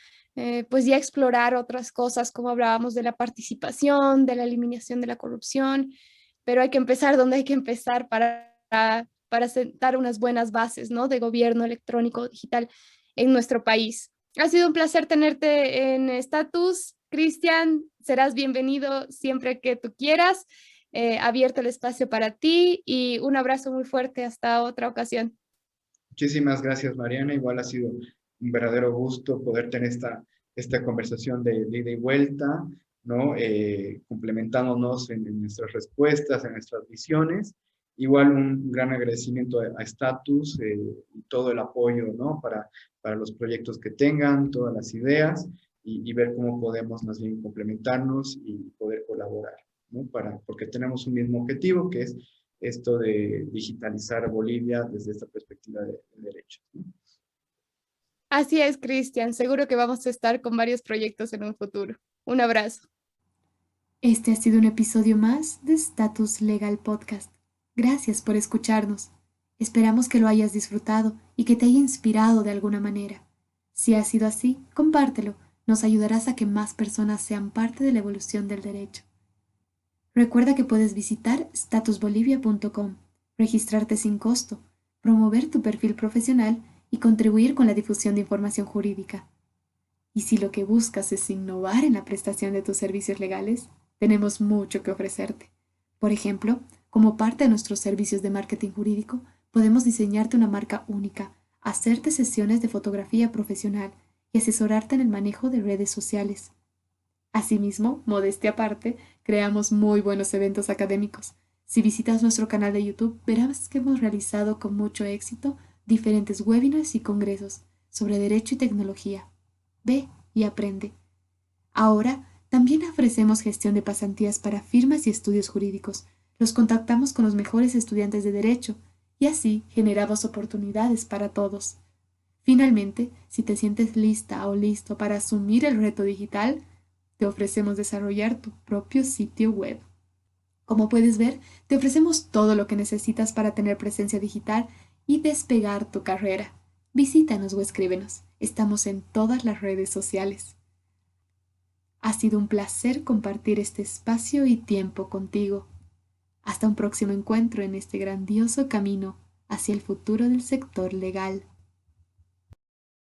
pues ya explorar otras cosas, como hablábamos de la participación, de la eliminación de la corrupción, pero hay que empezar donde hay que empezar para sentar unas buenas bases, ¿no? De gobierno electrónico digital en nuestro país. Ha sido un placer tenerte en Status, Cristian. Serás bienvenido siempre que tú quieras. Abierto el espacio para ti y un abrazo muy fuerte hasta otra ocasión. Muchísimas gracias, Mariana. Igual ha sido un verdadero gusto poder tener esta conversación de ida y vuelta, ¿no? Complementándonos en nuestras respuestas, en nuestras visiones. Igual un gran agradecimiento a Status y todo el apoyo, ¿no? Para los proyectos que tengan, todas las ideas y ver cómo podemos más bien complementarnos y poder colaborar, ¿no? Porque tenemos un mismo objetivo, que es esto de digitalizar Bolivia desde esta perspectiva de derechos, ¿no? Así es, Cristian. Seguro que vamos a estar con varios proyectos en un futuro. Un abrazo. Este ha sido un episodio más de Status Legal Podcast. Gracias por escucharnos. Esperamos que lo hayas disfrutado y que te haya inspirado de alguna manera. Si ha sido así, compártelo Nos ayudarás a que más personas sean parte de la evolución del derecho. Recuerda que puedes visitar statusbolivia.com, registrarte sin costo, promover tu perfil profesional y contribuir con la difusión de información jurídica. Y si lo que buscas es innovar en la prestación de tus servicios legales, tenemos mucho que ofrecerte. Por ejemplo, como parte de nuestros servicios de marketing jurídico, podemos diseñarte una marca única, hacerte sesiones de fotografía profesional y asesorarte en el manejo de redes sociales. Asimismo, modestia aparte, creamos muy buenos eventos académicos. Si visitas nuestro canal de YouTube, verás que hemos realizado con mucho éxito diferentes webinars y congresos sobre derecho y tecnología. Ve y aprende. Ahora, también ofrecemos gestión de pasantías para firmas y estudios jurídicos. Los contactamos con los mejores estudiantes de derecho y así generamos oportunidades para todos. Finalmente, si te sientes lista o listo para asumir el reto digital, te ofrecemos desarrollar tu propio sitio web. Como puedes ver, te ofrecemos todo lo que necesitas para tener presencia digital y despegar tu carrera. Visítanos o escríbenos. Estamos en todas las redes sociales. Ha sido un placer compartir este espacio y tiempo contigo. Hasta un próximo encuentro en este grandioso camino hacia el futuro del sector legal.